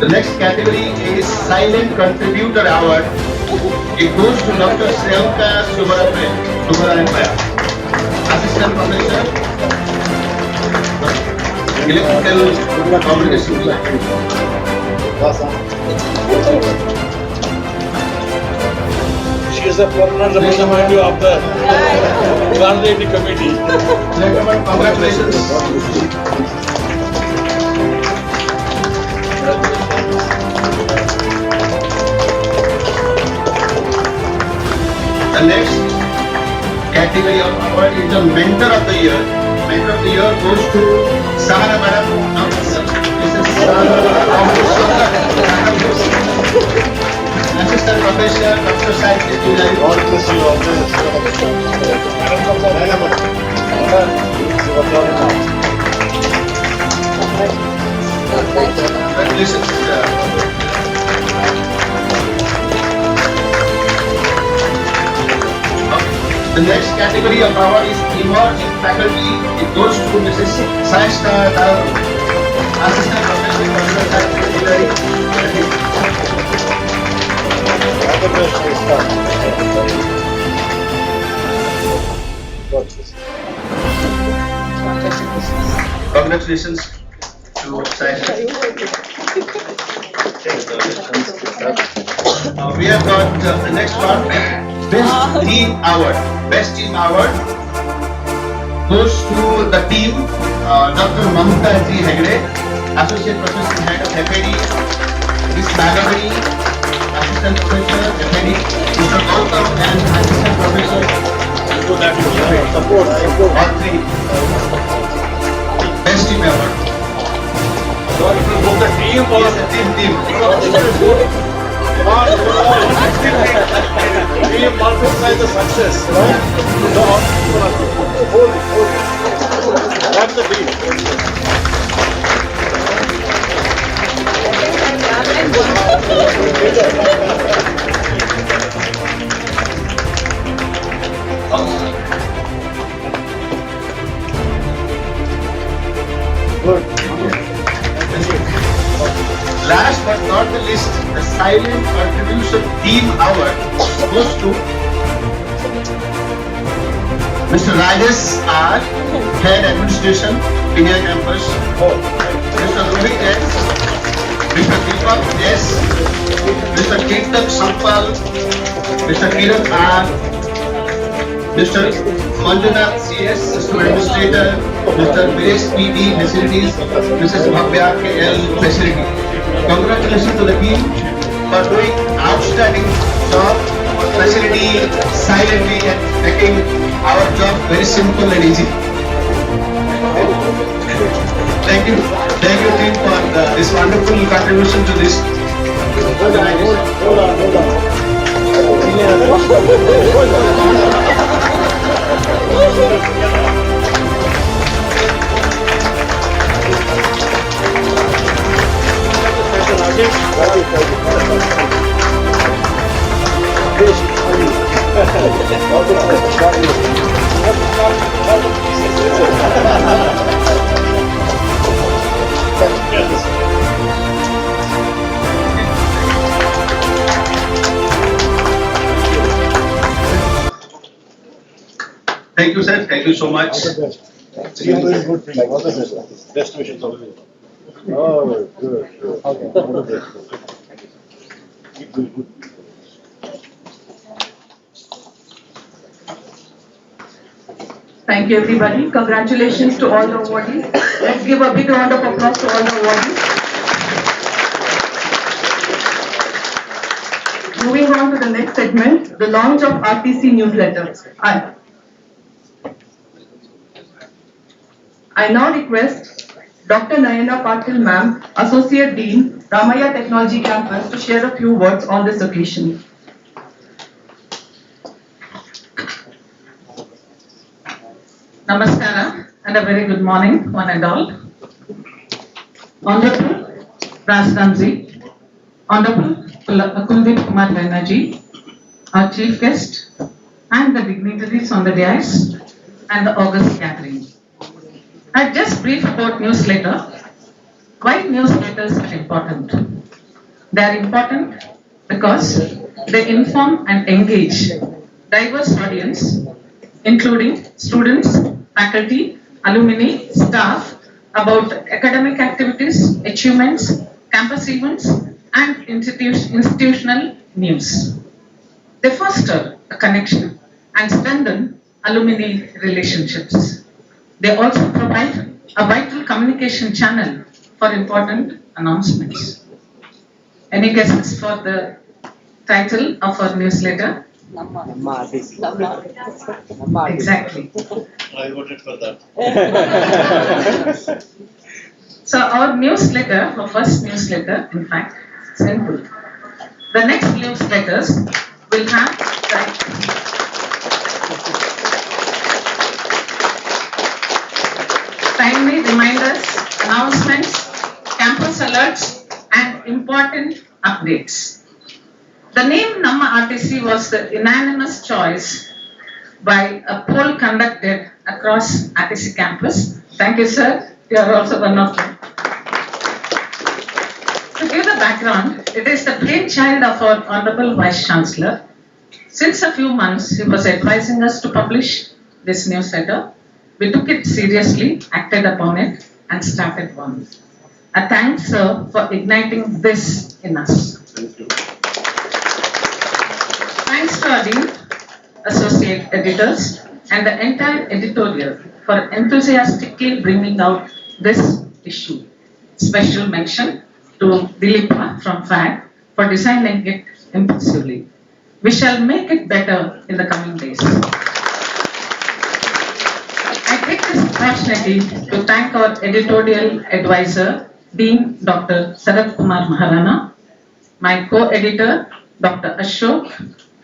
The next category is Silent Contributor Award. It goes to Dr. Priyanka Subbaraya, Assistant Professor, Electrical Communication. She is a permanent representative of the coordinating committee. Gentlemen, congratulations. The next category of award is the Mentor of the Year. Mentor of the Year goes to Sahara Madam. This is Assistant Professor, Dr. Science Engineering. God bless you always. Congratulations. The next category of award is Emerging Faculty. It goes to Mrs. Saishta Tharu, Assistant Professor, Dr. Science Engineering. Congratulations to Saishta. We have got the next one, Best Team Award. Best Team Award goes to the team Dr. Mamta G. Hegde, Associate Professor Head of FAD, Ms. Nagavani, Assistant Professor FAD, Mr. Gautam and Assistant Professor. Support. All three. Best Team Award. So it will go the team or Yes, the team. we multiply the success, right? So, hold it. What's the deal? Good. Last but not the least, the Silent Contribution Team Award goes to Mr. Rajesh R, Head Administration, India Campus. Mr. Rohit S, Mr. Deepak S, Mr. Kirtan Sampal, Mr. Kiran R, Mr. Manjunath CS, System Administrator, Mr. Viresh PD, Facilities, Mrs. Bhavya KL, Facility. Congratulations to the team for doing outstanding job, facility silently and making our job very simple and easy. Thank you team for this wonderful contribution to this organization. Thank you, sir. Thank you so much. You're doing good thing. All the best. Best wishes always. Oh, good. Okay. Keep doing good. Thank you, everybody. Congratulations to all the awardees. Let's give a big round of applause to all the awardees. Moving on to the next segment, the launch of RTC newsletter. I now request Dr. Nayana Patil Ma'am, Associate Dean, Ramaya Technology Campus, to share a few words on this occasion. Namaskara and a very good morning, one and all. Honorable Rastamji, Honorable Kuldeep Kumar Banerjee, our chief guest, and the dignitaries on the dais and the august gathering. I just brief about newsletter. Why newsletters are important? They are important because they inform and engage diverse audience, including students, faculty, alumni, staff, about academic activities, achievements, campus events, and institutional news. They foster a connection and strengthen alumni relationships. They also provide a vital communication channel for important announcements. Any guesses for the title of our newsletter? Exactly. I voted for that. So our newsletter, our first newsletter, in fact, simple. The next newsletters will have timely reminders, announcements, campus alerts, and important updates. The name Namma RTC was the unanimous choice by a poll conducted across RTC campus. Thank you, sir. You are also one of them. To give the background, it is the brainchild of our Honorable Vice Chancellor. Since a few months, he was advising us to publish this newsletter. We took it seriously, acted upon it, and started one. A thanks, sir, for igniting this in us. Thank you. Thanks to our Dean, Associate Editors, and the entire editorial for enthusiastically bringing out this issue. Special mention to Dilipa from FAD for designing it impulsively. We shall make it better in the coming days. I take this opportunity to thank our editorial advisor, Dean Dr. Sarat Kumar Maharana, my co-editor, Dr. Ashok,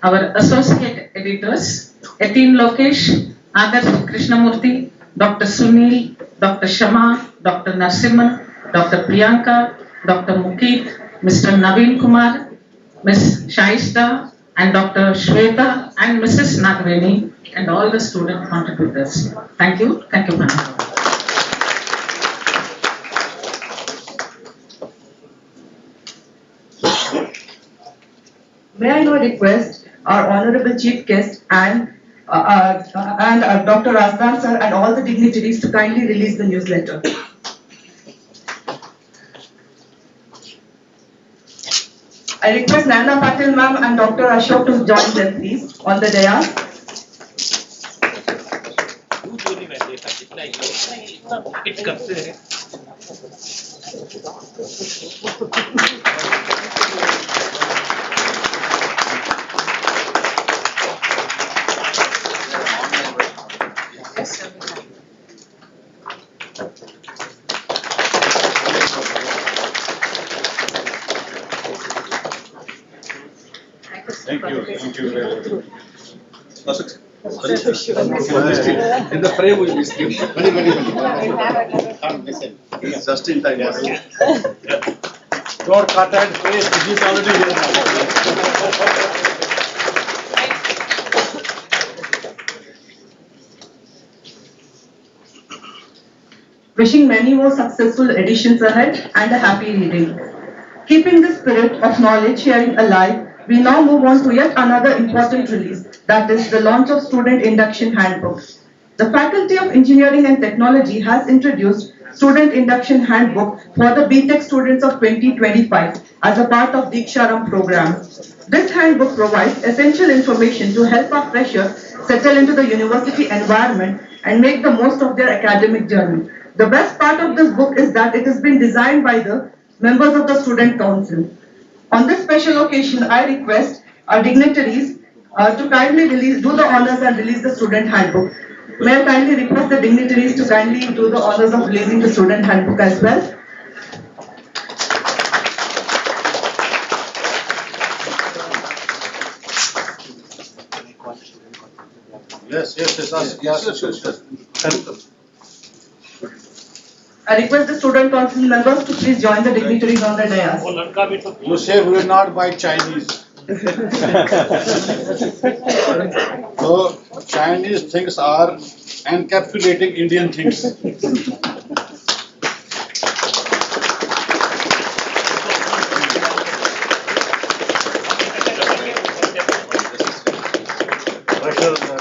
our associate editors, Etin Lokesh, Adarsh Krishnamurthy, Dr. Sunil, Dr. Shama, Dr. Narsimhan, Dr. Priyanka, Dr. Mukit, Mr. Naveen Kumar, Ms. Shaista, and Dr. Shweta, and Mrs. Nagveni, and all the student contributors. Thank you, madam. May I now request our honorable chief guest and Dr. Rasdan sir and all the dignitaries to kindly release the newsletter. I request Nana Patil ma'am and Dr. Ashok to join them please on the dais. Thank you very much. In the frame we missed him. Just in time. Don't cut and paste, he's already here now. Wishing many more successful editions ahead and a happy reading. Keeping the spirit of knowledge sharing alive, we now move on to yet another important release, that is the launch of Student Induction Handbook. The Faculty of Engineering and Technology has introduced Student Induction Handbook for the BTech students of 2025 as a part of Diksharam program. This handbook provides essential information to help our freshers settle into the university environment and make the most of their academic journey. The best part of this book is that it has been designed by the members of the Student Council. On this special occasion, I request our dignitaries to kindly do the honors and release the student handbook. May I kindly request the dignitaries to kindly do the honors of releasing the student handbook as well. Yes. I request the student council members to please join the dignitaries on the dais. You say we will not buy Chinese. So Chinese things are encapsulating Indian things.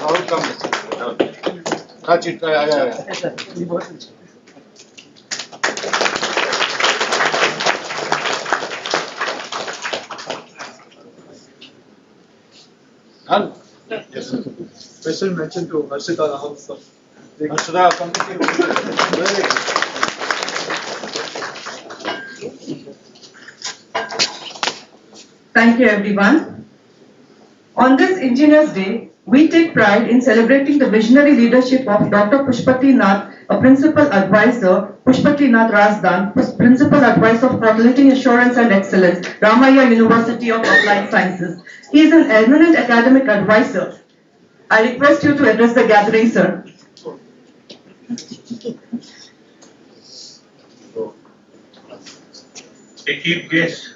Rahul, come. Touch it. Yeah. Done? Yes, sir. Special mention to Harshita Rahul, sir. Harshada, come to you. Very good. Thank you, everyone. On this Engineers Day, we take pride in celebrating the visionary leadership of Dr. Pushpati Nath, a principal advisor, Pushpati Nath Razdan, principal advisor of quality assurance and excellence, Ramaiah University of Applied Sciences. He is an eminent academic advisor. I request you to address the gathering, sir. The chief guest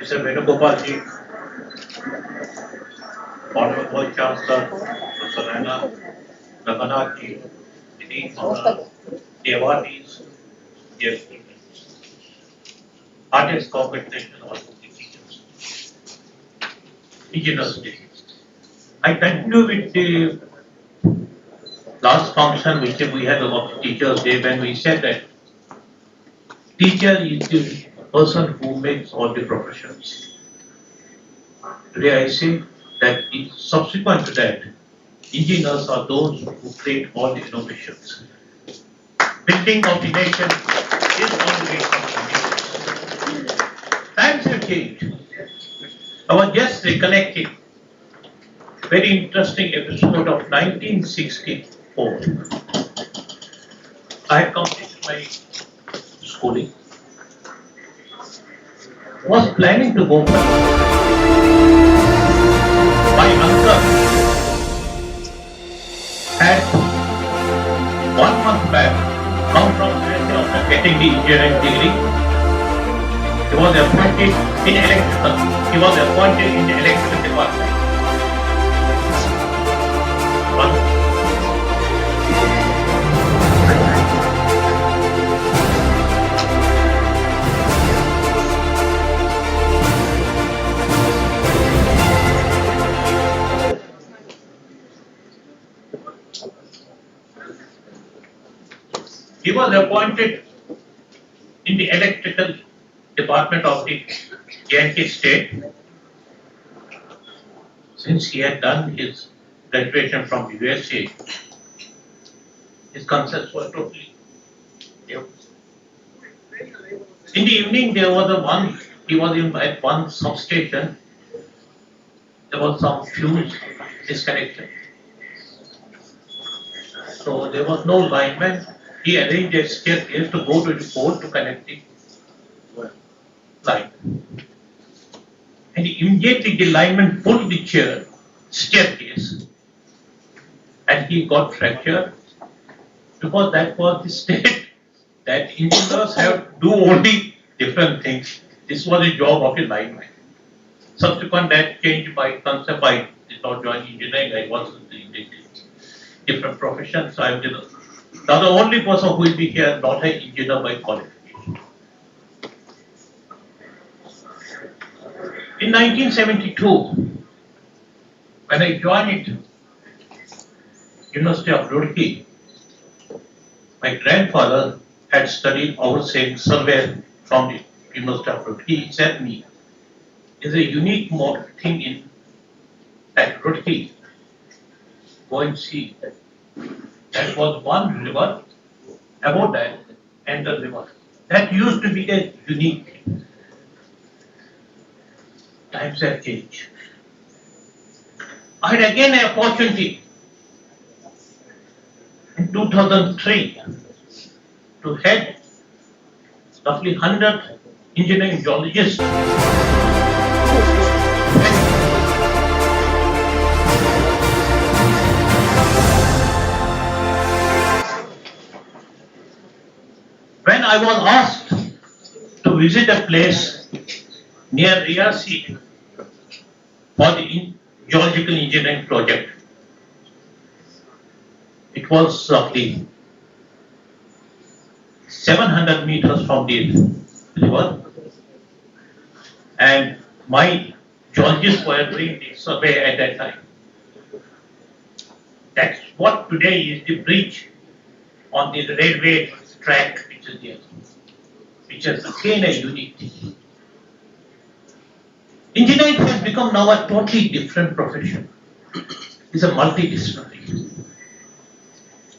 is Venugopal ji, Honorable Vice Chancellor, Professor Ranganath ji, the Dean Honor, the awardees, dear students, heartiest congratulations all to the teachers. Engineers Day. I continue with the last function which we had about Teachers Day when we said that teacher is the person who makes all the professions. Today I say that subsequent to that, engineers are those who create all the innovations. Building of the nation is on the way from engineers. Times have changed. I was just recollecting very interesting episode of 1964. I had completed my schooling. Was planning to go back. My uncle had 1 month back come from USA after getting the engineering degree. He was appointed in electrical. He was appointed in the electrical department. He was appointed in the electrical department of the J&K state. Since he had done his graduation from the USA, his concepts were totally new. In the evening, he was at one substation. There was some fuse disconnection. So there was no lineman. He arranged a staircase to go to the pole to connect the line. And immediately the lineman pulled the staircase, and he got fractured because that was the state that engineers have to do only different things. This was the job of a lineman. Subsequent that changed my concept. I did not join engineering. I was in different professions. I am the only person who will be here not an engineer by qualification. In 1972, when I joined University of Roorkee, my grandfather had studied our same survey from the University of Roorkee. He said me, "Is a unique thing at Roorkee. Go and see." That was one river, about that, and the river. That used to be a unique thing. Times have changed. I had again an opportunity in 2003 to head roughly 100 engineering geologists. When I was asked to visit a place near Riyasi for the geological engineering project, it was roughly 700 meters from the river, and my geologists were doing the survey at that time. That's what today is the bridge on the railway track which is there, which is again a unique thing. Engineering has become now a totally different profession. It's a multidisciplinary.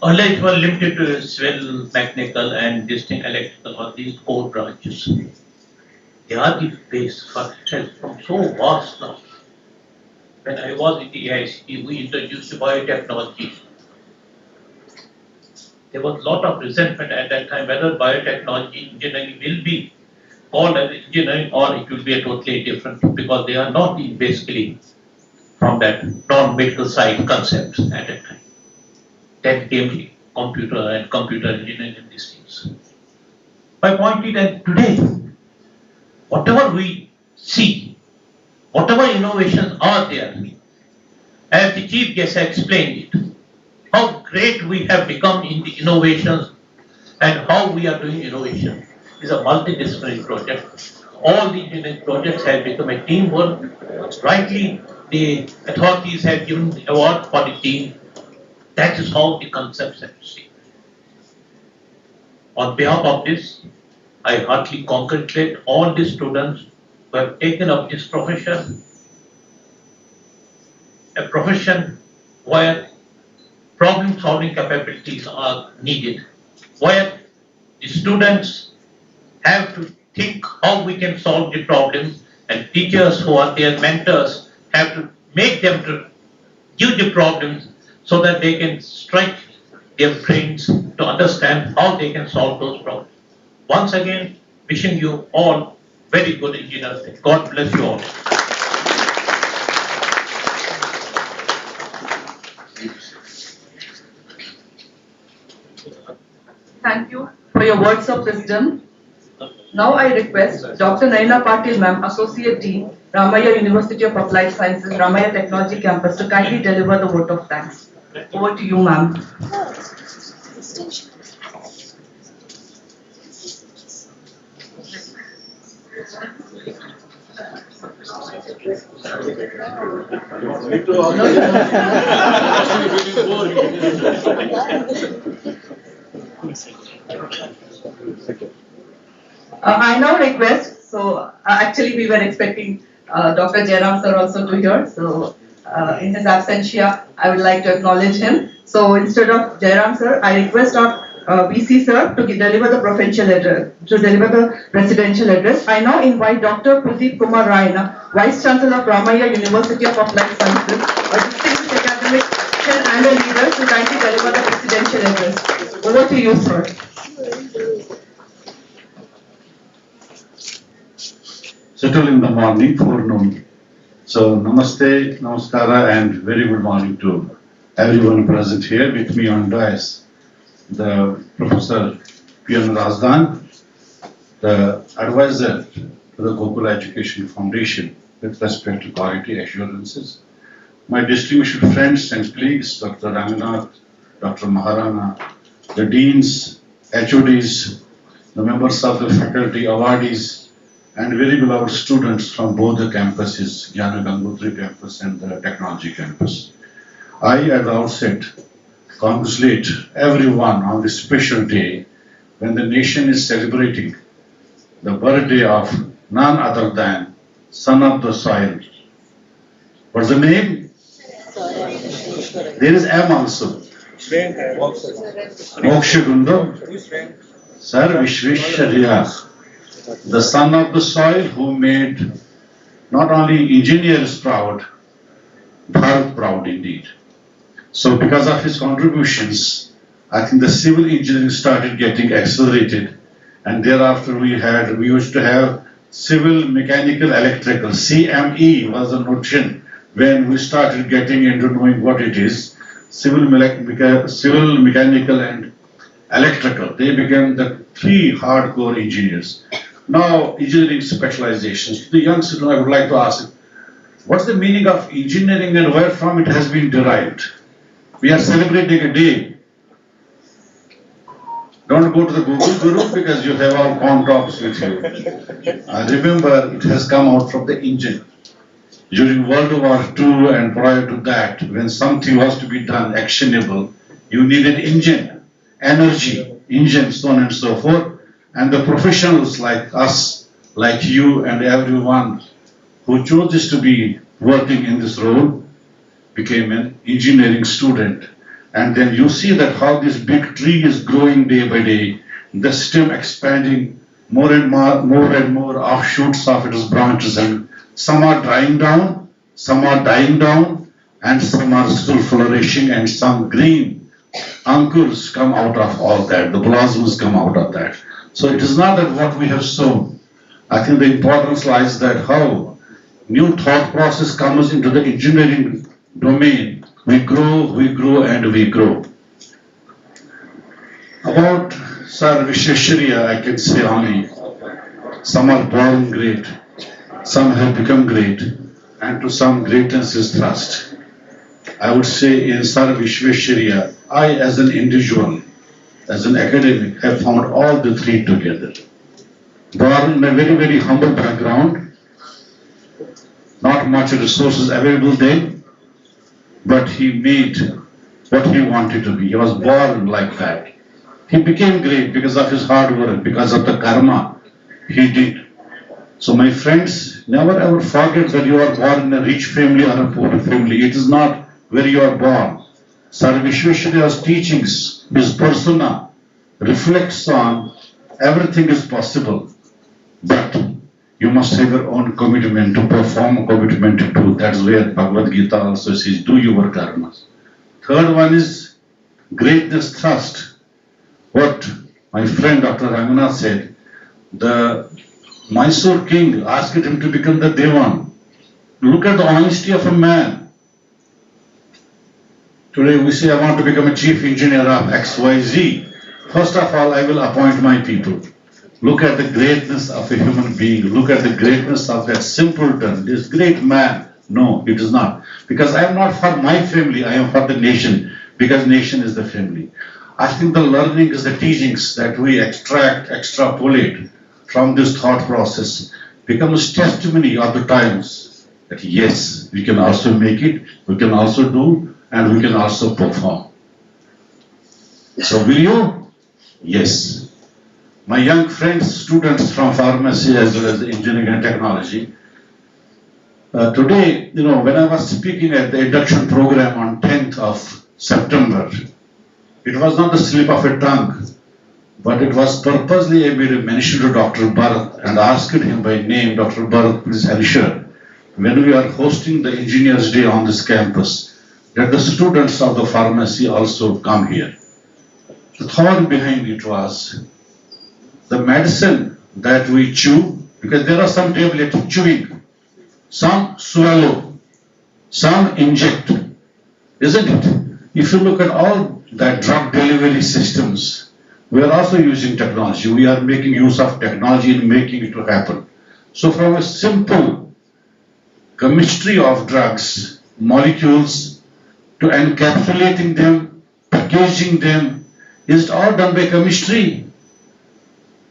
Earlier it was limited to civil, mechanical and distinct electrical or these core branches. They are the base for it has become so vast now. When I was in the AICT, we introduced biotechnology. There was a lot of resentment at that time whether biotechnology engineering will be called as engineering or it will be a totally different, because they are not basically from that non-medical side concepts at that time. Then came the computer and computer engineering and these things. My point is that today, whatever we see, whatever innovations are there, as the chief guest explained it, how great we have become in the innovations and how we are doing innovation is a multidisciplinary project. All the engineering projects have become a teamwork. Rightly, the authorities have given the award for the team. That is how the concepts have seen. On behalf of this, I heartily congratulate all the students who have taken up this profession, a profession where problem-solving capabilities are needed, where the students have to think how we can solve the problems, and teachers who are their mentors have to make them to give the problems so that they can stretch their brains to understand how they can solve those problems. Once again, wishing you all very good engineers. God bless you all. Thank you for your words of wisdom. Now I request Dr. Naina Patil ma'am, Associate Dean, Ramaya University of Applied Sciences, Ramaya Technology Campus, to kindly deliver the vote of thanks. Over to you, ma'am. I now request, so actually we were expecting Dr. Jairam sir also to hear, so in his absentia, I would like to acknowledge him. So instead of Jairam sir, I request our VC sir to deliver the presidential address. I now invite Dr. Pradeep Kumar Raina, Vice Chancellor of Ramaya University of Applied Sciences, a distinguished academic and a leader, to kindly deliver the presidential address. Over to you, sir. Settle in the morning, forenoon. So namaste, namaskara, and very good morning to everyone present here with me on dais. The Professor P.N. Razdan, the advisor to the Gokula Education Foundation with respect to quality assurances, my distinguished friends and colleagues, Dr. Ranganath, Dr. Maharana, the deans, HODs, the members of the faculty, awardees, and very beloved students from both the campuses, Jnana Gangotri campus and the technology campus. I, at the outset, congratulate everyone on this special day when the nation is celebrating the birthday of none other than son of the soil. What's the name? There is M also. Moksha Sir Vishveshwarya, the son of the soil who made not only engineers proud, Bharat proud indeed. So because of his contributions, I think the civil engineering started getting accelerated, and thereafter we used to have civil, mechanical, electrical. CME was the notion when we started getting into knowing what it is. Civil, mechanical, and electrical. They became the three hardcore engineers. Now, engineering specializations. To the young student, I would like to ask, what's the meaning of engineering and where from it has been derived? We are celebrating a day. Don't go to the Google Guru because you have all corn tops with you. Remember, it has come out from the engine. During World War II and prior to that, when something was to be done actionable, you needed engine, energy, engine, so on and so forth. And the professionals like us, like you and everyone who chose to be working in this role became an engineering student. And then you see that how this big tree is growing day by day, the stem expanding more and more offshoots of its branches, and some are dying down, some are dying down, and some are still flourishing, and some green anchors come out of all that, the blossoms come out of that. So it is not that what we have sown. I think the importance lies that how new thought process comes into the engineering domain. We grow, and we grow. About Sir Vishweshwarya, I can say only, some are born great, some have become great, and to some greatness is thrust. I would say in Sir Vishweshwarya, I as an individual, as an academic, have found all the three together. Born in a very, very humble background, not much resources available then, but he made what he wanted to be. He was born like that. He became great because of his hard work, because of the karma he did. So my friends, never ever forget that you are born in a rich family or a poor family. It is not where you are born. Sir Vishweshwarya's teachings, his persona, reflects on everything is possible, but you must have your own commitment to perform, commitment to do. That's where Bhagavad Gita also says, do your karmas. Third one is greatness thrust. What my friend Dr. Ranganath said, the Mysore king asked him to become the Devan. Look at the honesty of a man. Today we say, I want to become a chief engineer of XYZ. First of all, I will appoint my people. Look at the greatness of a human being. Look at the greatness of that simpleton, this great man. No, it is not. Because I am not for my family, I am for the nation. Because nation is the family. I think the learning is the teachings that we extrapolate from this thought process becomes testimony of the times that yes, we can also make it, we can also do, and we can also perform. So will you? Yes. My young friends, students from pharmacy as well as engineering and technology, today, when I was speaking at the induction program on 10th of September, it was not the slip of a tongue, but it was purposely I made a mention to Dr. Bharat and asked him by name, Dr. Bharat, please ensure when we are hosting the Engineers Day on this campus, that the students of the pharmacy also come here. The thought behind it was, the medicine that we chew, because there are some tablets chewing, some swallow, some inject, isn't it? If you look at all that drug delivery systems, we are also using technology. We are making use of technology in making it to happen. So from a simple chemistry of drugs, molecules, to encapsulating them, packaging them, is it all done by chemistry?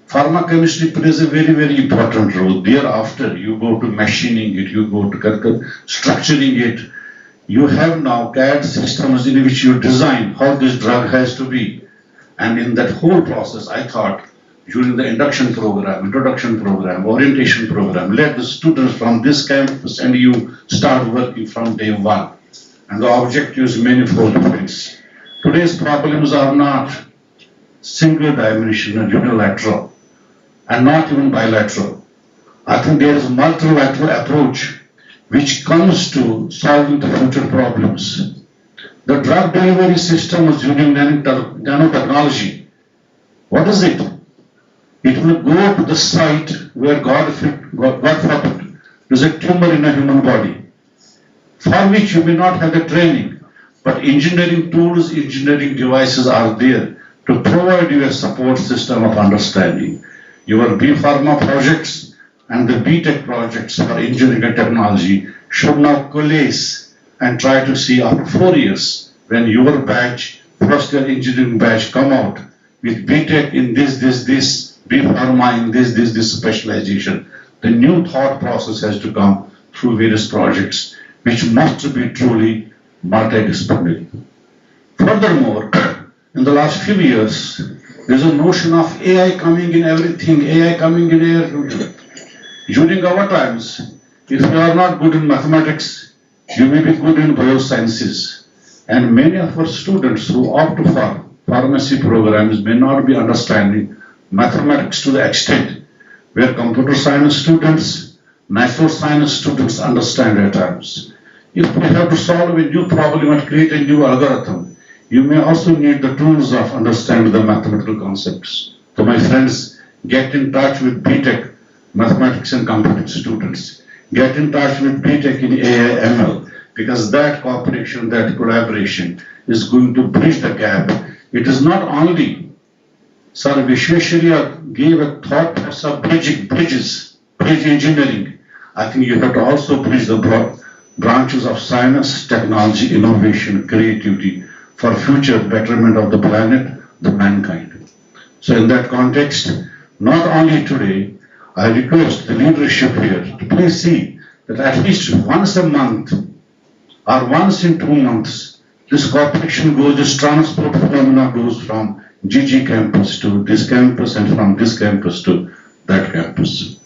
Pharmacochemistry plays a very, very important role. Thereafter, you go to machining it, you go to structuring it. You have now CAD systems in which you design how this drug has to be. And in that whole process, I thought, during the induction program, introduction program, orientation program, let the students from this campus and you start working from day one. And the objective is manifold things. Today's problems are not single dimensional, unilateral, and not even bilateral. I think there is a multilateral approach which comes to solving the future problems. The drug delivery system is using nanotechnology. What is it? It will go to the site where God forbid, there's a tumor in a human body, for which you may not have the training, but engineering tools, engineering devices are there to provide you a support system of understanding. Your B Pharma projects and the B.Tech projects for engineering and technology should now coalesce and try to see after 4 years when your batch, first year engineering batch come out with B.Tech in this, B Pharma in this specialization. The new thought process has to come through various projects which must be truly multidisciplinary. Furthermore, in the last few years, there's a notion of AI coming in everything, AI coming in everything. During our times, if you are not good in mathematics, you may be good in biosciences. And many of our students who opt for pharmacy programs may not be understanding mathematics to the extent where computer science students, natural science students understand at times. If we have to solve a new problem and create a new algorithm, you may also need the tools of understanding the mathematical concepts. So my friends, get in touch with B.Tech, mathematics and computing students. Get in touch with B.Tech in AI ML, because that cooperation, that collaboration is going to bridge the gap. It is not only Sir Vishwesharya gave a thought process of bridge engineering. I think you have to also bridge the branches of science, technology, innovation, creativity for future betterment of the planet, the mankind. So in that context, not only today, I request the leadership here to please see that at least once a month or once in 2 months, this cooperation goes, this transport phenomena goes from GG campus to this campus and from this campus to that campus.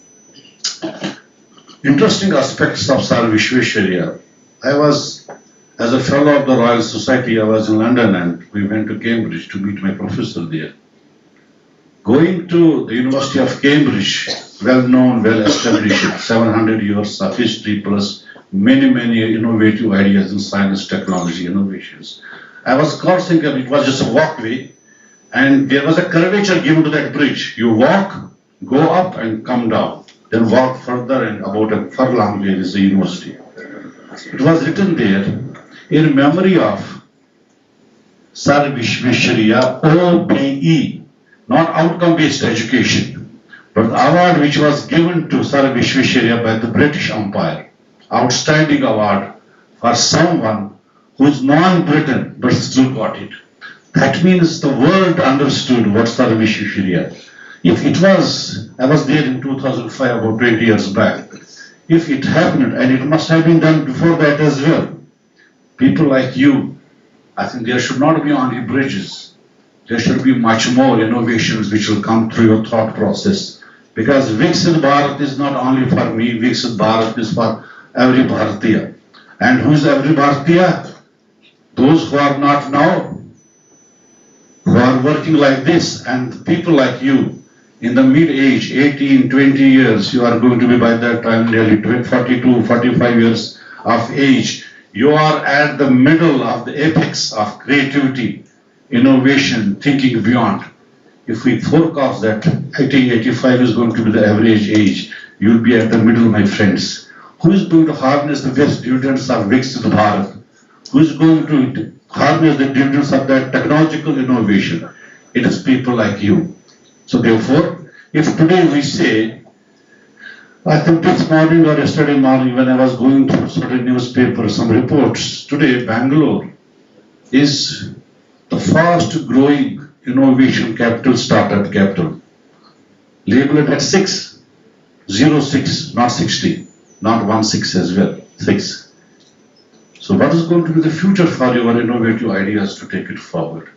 Interesting aspects of Sir Vishwesharya. I was, as a fellow of the Royal Society, I was in London and we went to Cambridge to meet my professor there. Going to the University of Cambridge, well known, well established, 700 years of history plus many innovative ideas in science, technology, innovations. I was crossing, it was just a walkway, and there was a curvature given to that bridge. You walk, go up and come down, then walk further, and about a furlong there is the university. It was written there in memory of Sir Vishwesharya, OBE, not outcome-based education, but the award which was given to Sir Vishwesharya by the British Empire, outstanding award for someone who is non-Briton but still got it. That means the world understood what Sir Vishwesharya. If it was, I was there in 2005, about 20 years back, if it happened, and it must have been done before that as well, people like you, I think there should not be only bridges. There should be much more innovations which will come through your thought process. Because Viksit Bharat is not only for me, Viksit Bharat is for every Bharatiya. And who is every Bharatiya? Those who are not now, who are working like this, and people like you, in the mid-age, 18, 20 years, you are going to be by that time nearly 42, 45 years of age. You are at the middle of the apex of creativity, innovation, thinking beyond. If we forecast that 80, 85 is going to be the average age, you'll be at the middle, my friends. Who is going to harness the best dividends of Viksit Bharat? Who is going to harness the dividends of that technological innovation? It is people like you. So therefore, if today we say, I think this morning or yesterday morning when I was going through certain newspapers, some reports, today Bangalore is the fast growing innovation capital, startup capital, labeled at 606, not 60, not 16 as well, 6. So what is going to be the future for your innovative ideas to take it forward?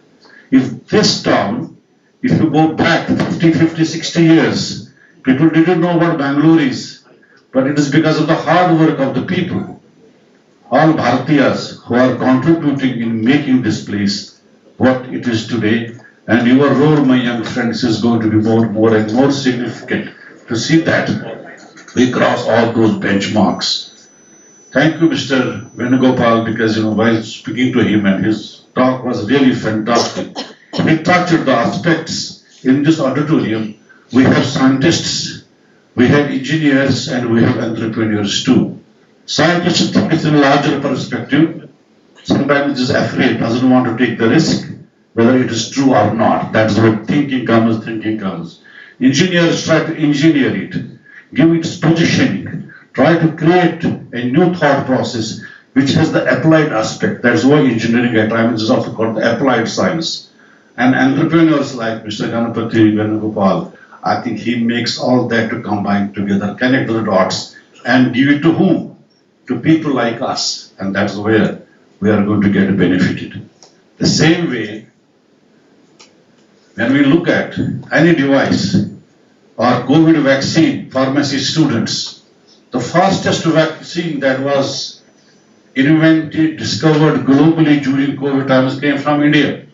If this town, if you go back 50, 60 years, people didn't know what Bangalore is, but it is because of the hard work of the people, all Bharatiyas who are contributing in making this place what it is today. And your role, my young friends, is going to be more and more significant to see that we cross all those benchmarks. Thank you, Mr. Venugopal, because while speaking to him, and his talk was really fantastic. He touched the aspects in this auditorium. We have scientists, we have engineers, and we have entrepreneurs too. Scientists think it's in a larger perspective. Sometimes is afraid, doesn't want to take the risk, whether it is true or not. That's where thinking comes. Engineers try to engineer it, give it positioning, try to create a new thought process which has the applied aspect. That's why engineering at times is also called the applied science. And entrepreneurs like Mr. Ganapati Venugopal, I think he makes all that to combine together, connect the dots, and give it to whom? To people like us. And that's where we are going to get benefited. The same way, when we look at any device or COVID vaccine, pharmacy students, the fastest vaccine that was invented, discovered globally during COVID times came from India.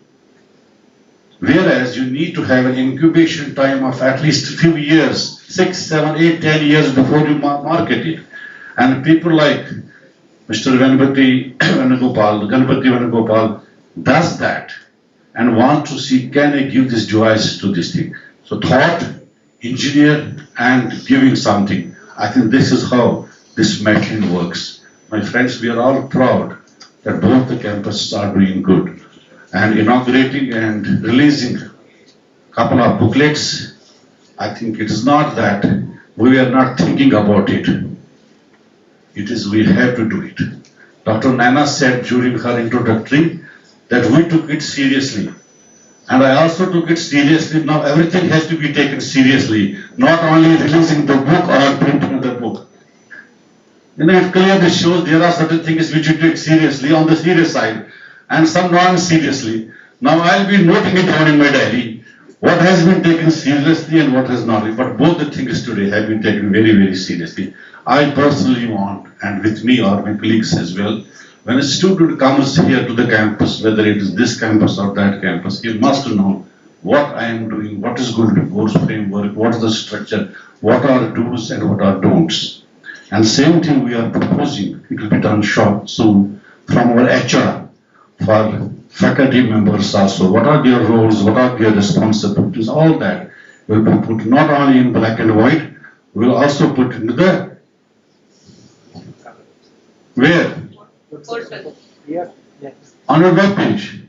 Whereas you need to have an incubation time of at least few years, 6, 7, 8, 10 years before you market it. And people like Mr. Ganapati Venugopal does that and want to see, can I give this device to this thing? So thought, engineer, and giving something. I think this is how this machine works. My friends, we are all proud that both the campuses are doing good. And inaugurating and releasing a couple of booklets, I think it is not that we are not thinking about it. It is we have to do it. Dr. Nana said during her introductory that we took it seriously. And I also took it seriously. Now everything has to be taken seriously, not only releasing the book or printing the book. It clearly shows there are certain things which you take seriously on the serious side, and some non-seriously. Now I'll be noting it down in my diary, what has been taken seriously and what has not. But both the things today have been taken very, very seriously. I personally want, and with me or my colleagues as well, when a student comes here to the campus, whether it is this campus or that campus, he must know what I am doing, what is going to be course framework, what is the structure, what are do's and what are don'ts. And same thing we are proposing, it will be done short soon from our HR for faculty members also. What are their roles, what are their responsibilities, all that will be put not only in black and white, we will also put into the, where? On your web page.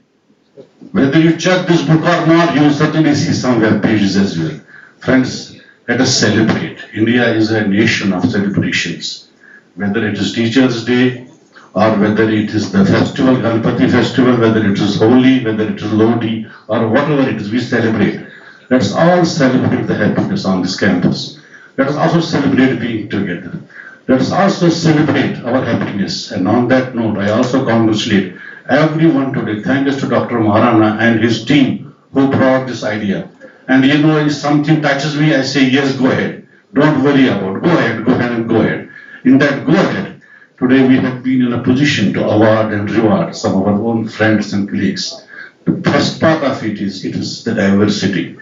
Whether you check this book or not, you will certainly see some web pages as well. Friends, let us celebrate. India is a nation of celebrations. Whether it is Teachers' Day, or whether it is the festival, Ganapati festival, whether it is Holi, whether it is Lodi, or whatever it is, we celebrate. Let's all celebrate the happiness on this campus. Let us also celebrate being together. Let us also celebrate our happiness. And on that note, I also congratulate everyone today. Thanks to Dr. Maharana and his team who brought this idea. And if something touches me, I say, yes, go ahead. Don't worry about it. Go ahead and go ahead. In that go ahead, today we have been in a position to award and reward some of our own friends and colleagues. The first part of it is the diversity.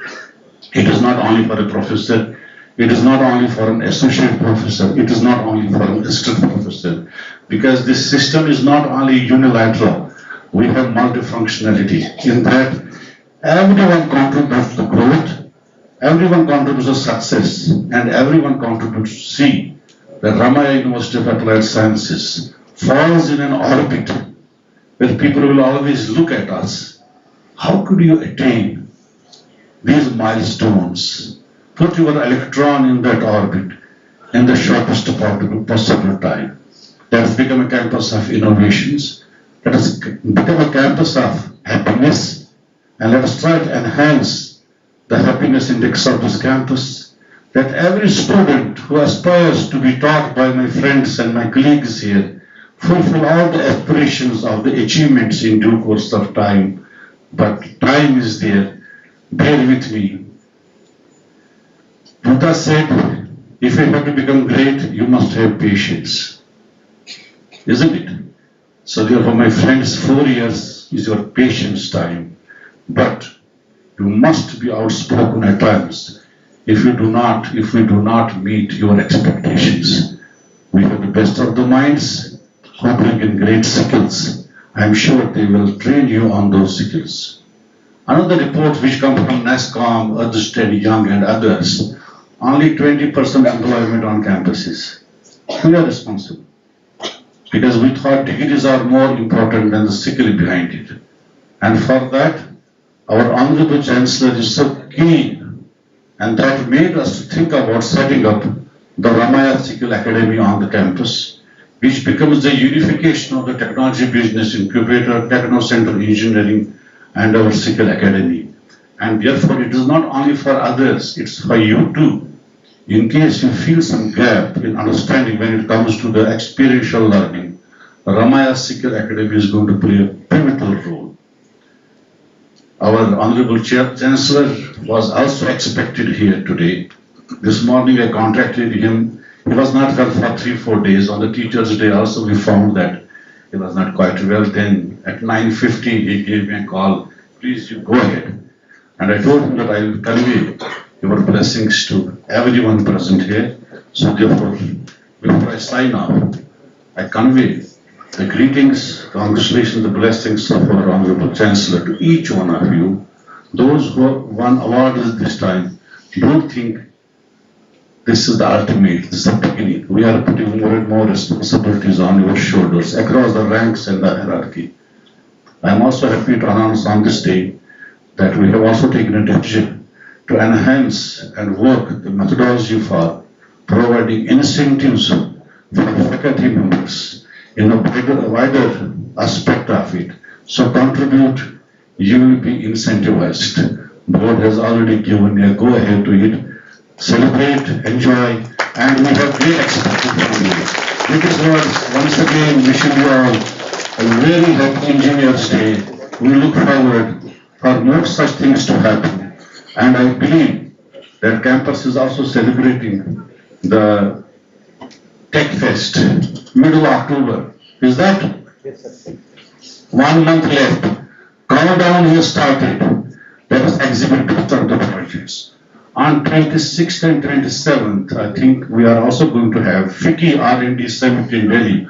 It is not only for a professor, it is not only for an associate professor, it is not only for an assistant professor, because this system is not only unilateral. We have multifunctionality in that everyone contributes to growth, everyone contributes to success, and everyone contributes to see that Ramaya University of Applied Sciences falls in an orbit where people will always look at us. How could you attain these milestones? Put your electron in that orbit in the shortest possible time. Let us become a campus of innovations. Let us become a campus of happiness, and let us try to enhance the happiness index of this campus. That every student who aspires to be taught by my friends and my colleagues here fulfill all the aspirations of the achievements in due course of time. But time is there. Bear with me. Buddha said, if you have to become great, you must have patience. Isn't it? So therefore, my friends, 4 years is your patience time. But you must be outspoken at times. If we do not meet your expectations. We have the best of the minds, who bring in great skills. I am sure they will train you on those skills. Another report which comes from NASCOM, Earthstead, Young and others, only 20% employment on campuses. We are responsible because we thought degrees are more important than the skill behind it. And for that, our Honorable Chancellor is so keen, and that made us think about setting up the Ramaya Skill Academy on the campus, which becomes the unification of the technology business incubator, techno center engineering, and our Skill Academy. And therefore, it is not only for others, it's for you too. In case you feel some gap in understanding when it comes to the experiential learning, Ramaya Skill Academy is going to play a pivotal role. Our Honorable Chancellor was also expected here today. This morning I contacted him. He was not well for 3-4 days. On the Teachers' Day also we found that he was not quite well. Then at 9:50 he gave me a call. Please, you go ahead. And I told him that I will convey your blessings to everyone present here. So therefore, before I sign off, I convey the greetings, congratulations, the blessings of our Honorable Chancellor to each one of you. Those who won awards this time, don't think this is the ultimate, this is the beginning. We are putting more and more responsibilities on your shoulders across the ranks and the hierarchy. I am also happy to announce on this day that we have also taken a decision to enhance and work the methodology for providing incentives for faculty members in a wider aspect of it. So contribute, you will be incentivized. Board has already given a go ahead to it. Celebrate, enjoy, and we have great expectations from you. With these words, once again, wishing you all a very happy Engineers Day. We look forward for more such things to happen. And I believe that campus is also celebrating the Tech Fest, middle October. Is that? Yes, sir. 1 month left. Countdown has started. Let us exhibit some of the projects. On 26th and 27th, I think we are also going to have FICCI R&D Summit in Delhi.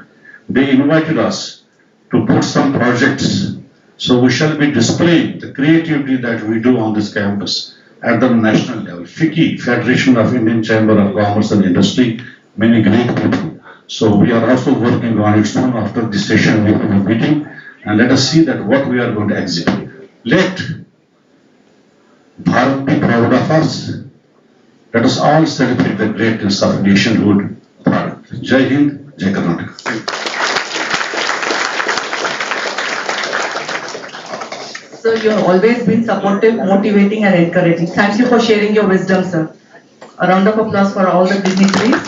They invited us to put some projects. So we shall be displaying the creativity that we do on this campus at the national level. FICCI, Federation of Indian Chamber of Commerce and Industry, many great people. So we are also working on it soon. After this session we have a meeting, and let us see that what we are going to exhibit. Let Bharat be proud of us. Let us all celebrate the greatness of nationhood, Bharat. Jai Hind, Jai Karnataka. Sir, you have always been supportive, motivating and encouraging. Thank you for sharing your wisdom, sir. A round of applause for all the dignitaries.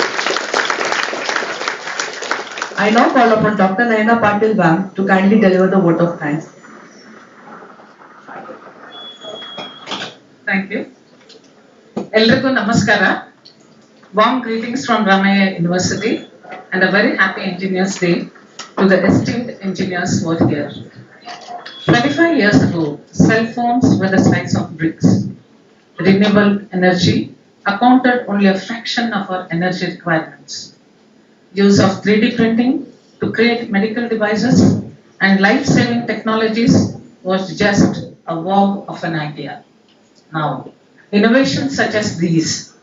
I now call upon Dr. Nayana Patil Bam to kindly deliver the vote of thanks. Thank you. Eldriku Namaskara. Warm greetings from Ramaya University and a very happy Engineers Day to the esteemed engineers who are here. 25 years ago, cell phones were the size of bricks. Renewable energy accounted only a fraction of our energy requirements. Use of 3D printing to create medical devices and life-saving technologies was just a wow of an idea. Now, innovations such as these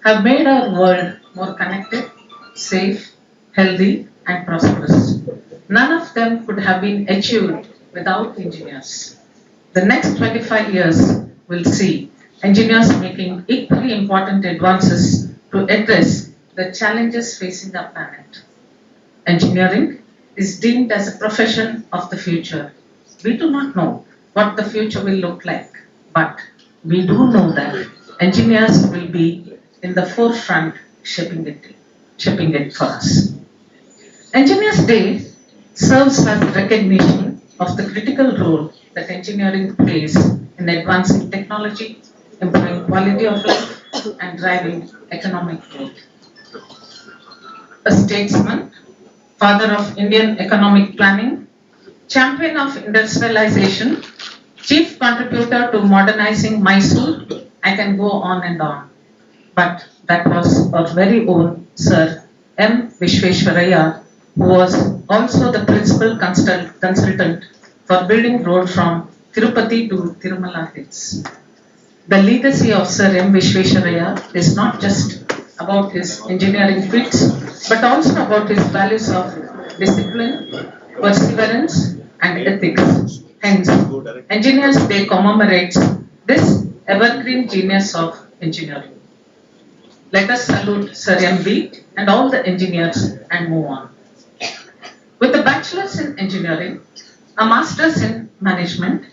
have made our world more connected, safe, healthy and prosperous. None of them could have been achieved without engineers. The next 25 years will see engineers making equally important advances to address the challenges facing our planet. Engineering is deemed as a profession of the future. We do not know what the future will look like, but we do know that engineers will be in the forefront shaping it for us. Engineers Day serves as recognition of the critical role that engineering plays in advancing technology, improving quality of life, and driving economic growth. A statesman, father of Indian economic planning, champion of industrialization, chief contributor to modernizing Mysore, I can go on and on. But that was our very own Sir M. Vishveshwaraya, who was also the principal consultant for building road from Tirupati to Tirumala Hills. The legacy of Sir M. Vishwesharaya is not just about his engineering feats, but also about his values of discipline, perseverance, and ethics. Hence, Engineers Day commemorates this evergreen genius of engineering. Let us salute Sir M.V. and all the engineers and move on. With a bachelor's in engineering, a master's in management,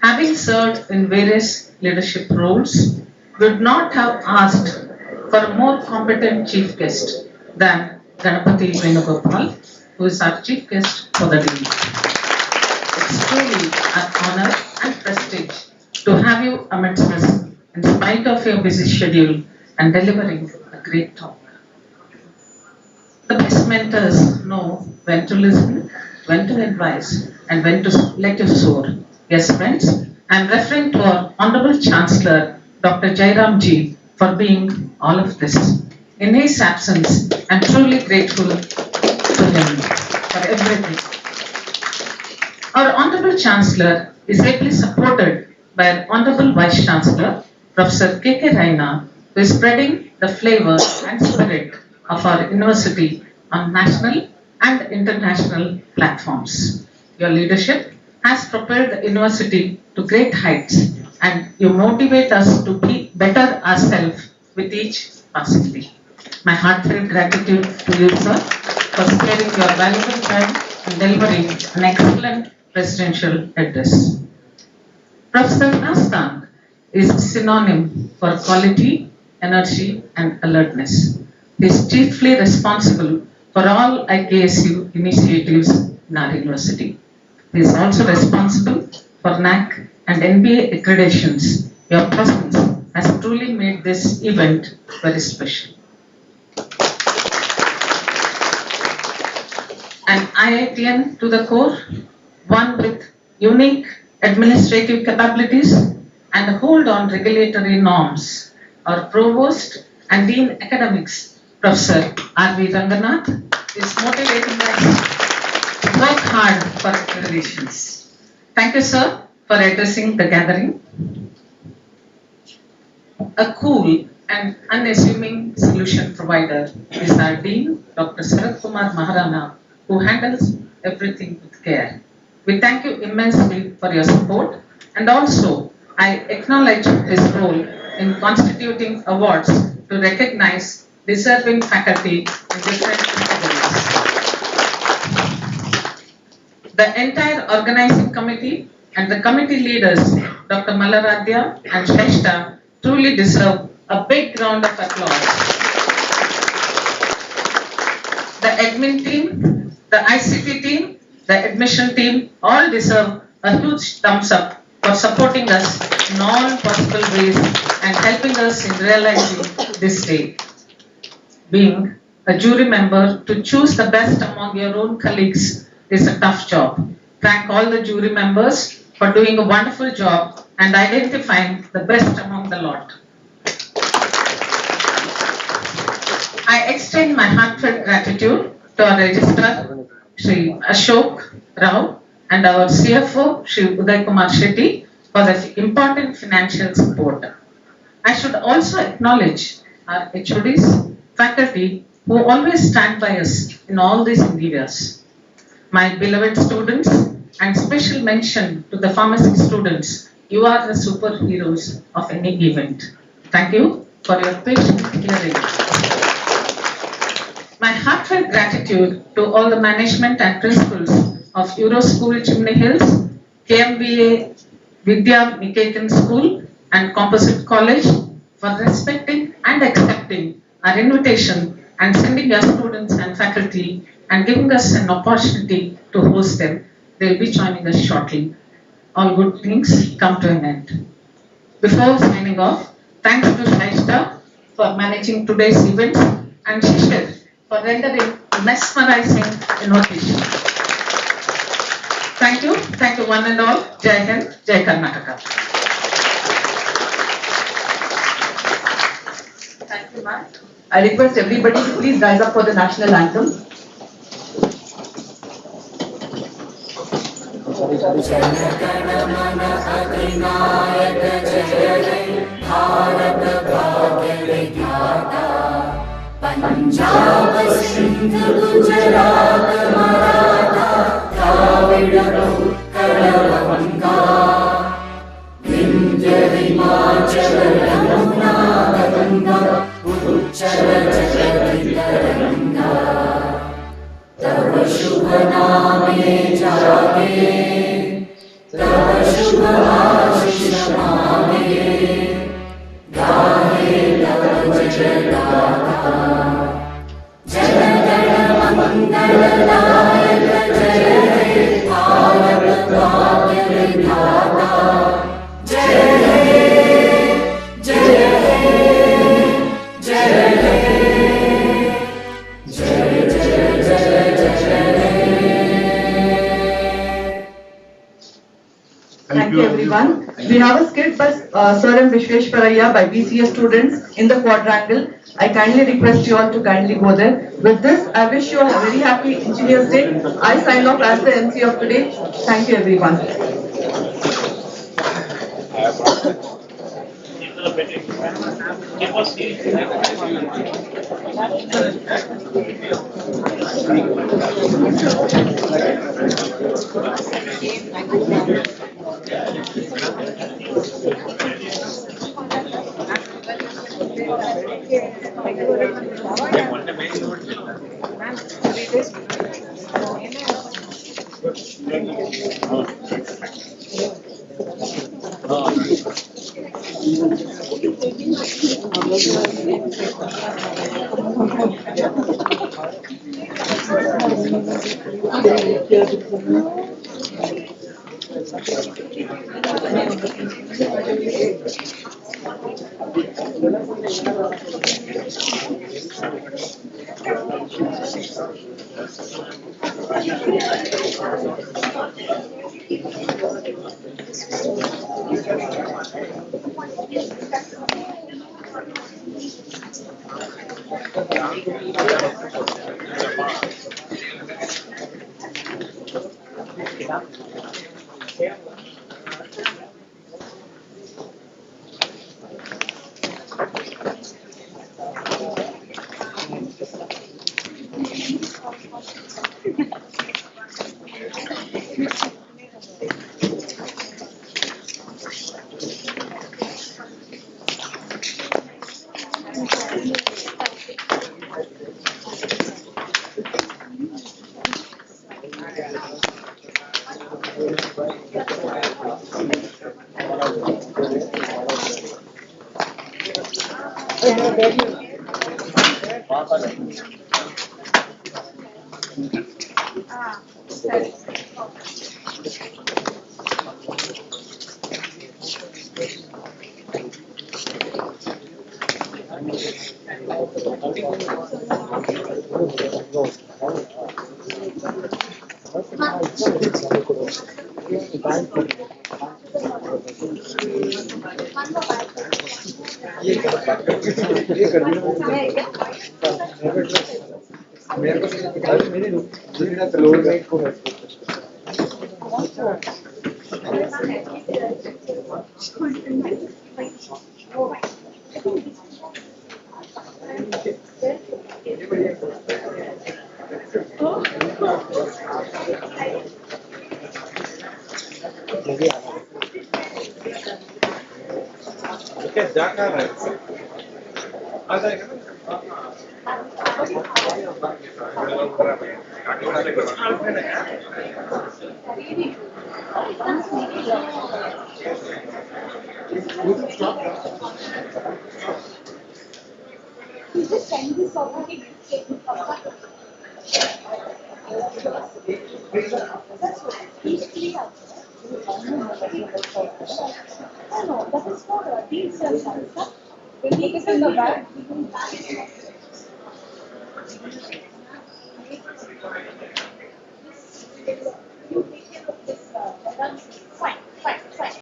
having served in various leadership roles, would not have asked for a more competent chief guest than Ganapati Venugopal, who is our chief guest for the day. It's truly an honor and prestige to have you amidst us in spite of your busy schedule and delivering a great talk. The best mentors know when to listen, when to advise, and when to let you soar. Yes, friends, I am referring to our Honorable Chancellor, Dr. Jairam Ji, for being all of this. In his absence, I am truly grateful to him for everything. Our Honorable Chancellor is ably supported by our Honorable Vice Chancellor, Professor K.K. Raina, who is spreading the flavor and spirit of our university on national and international platforms. Your leadership has propelled the university to great heights, and you motivate us to be better ourselves with each passing day. My heartfelt gratitude to you, sir, for sparing your valuable time and delivering an excellent presidential address. Professor Nastan is a synonym for quality, energy, and alertness. He is chiefly responsible for all IKSU initiatives in our university. He is also responsible for NAC and NBA accreditations. Your presence has truly made this event very special. An IITian to the core, one with unique administrative capabilities and a hold on regulatory norms. Our Provost and Dean Academics, Professor R.V. Ranganath, is motivating us to work hard for accreditations. Thank you, sir, for addressing the gathering. A cool and unassuming solution provider is our Dean, Dr. Sarath Kumar Maharana, who handles everything with care. We thank you immensely for your support, and also I acknowledge his role in constituting awards to recognize deserving faculty in different categories. The entire organizing committee and the committee leaders, Dr. Malaradhya and Shrestha, truly deserve a big round of applause. The admin team, the ICT team, the admission team all deserve a huge thumbs up for supporting us in all possible ways and helping us in realizing this day. Being a jury member, to choose the best among your own colleagues is a tough job. Thank all the jury members for doing a wonderful job and identifying the best among the lot. I extend my heartfelt gratitude to our Registrar, Shri Ashok Rao, and our CFO, Shri Uday Kumar Shetty, for the important financial support. I should also acknowledge our HODs, faculty, who always stand by us in all these endeavors. My beloved students, and special mention to the pharmacy students, you are the superheroes of any event. Thank you for your patient hearing. My heartfelt gratitude to all the management and principals of Euro School Chimney Hills, KMBA Vidya Niketan School and Composite College for respecting and accepting our invitation and sending our students and faculty and giving us an opportunity to host them. They will be joining us shortly. All good things come to an end. Before signing off, thanks to Shrestha for managing today's event and Shishir for rendering mesmerizing invocation. Thank you one and all. Jai Hind, Jai Karnataka. Thank you, ma'am. I request everybody to please rise up for the national anthem. जनगण मन अधिनायक जय हे भारत भाग्य विधाता पंजाब सिंध गुजरात मराठा द्राविड उत्कल गंगा विंध्य हिमाचल यमुना गंगा उच्चल जगति तरंगा तव शुभ नामे जागे तव शुभ आशीष मांगे गाहे तव जय गाथा जनगण मंगलदायक जय हे भारत भाग्य विधाता जय हे जय हे जय हे जय जय जय जय Thank you everyone. We have a skit by Sir M. Vishweshwaraya by BCA students in the quadrangle. I kindly request you all to kindly go there. With this, I wish you all a very happy Engineers Day. I sign off as the MC of today. Thank you everyone. We'll take it in the back.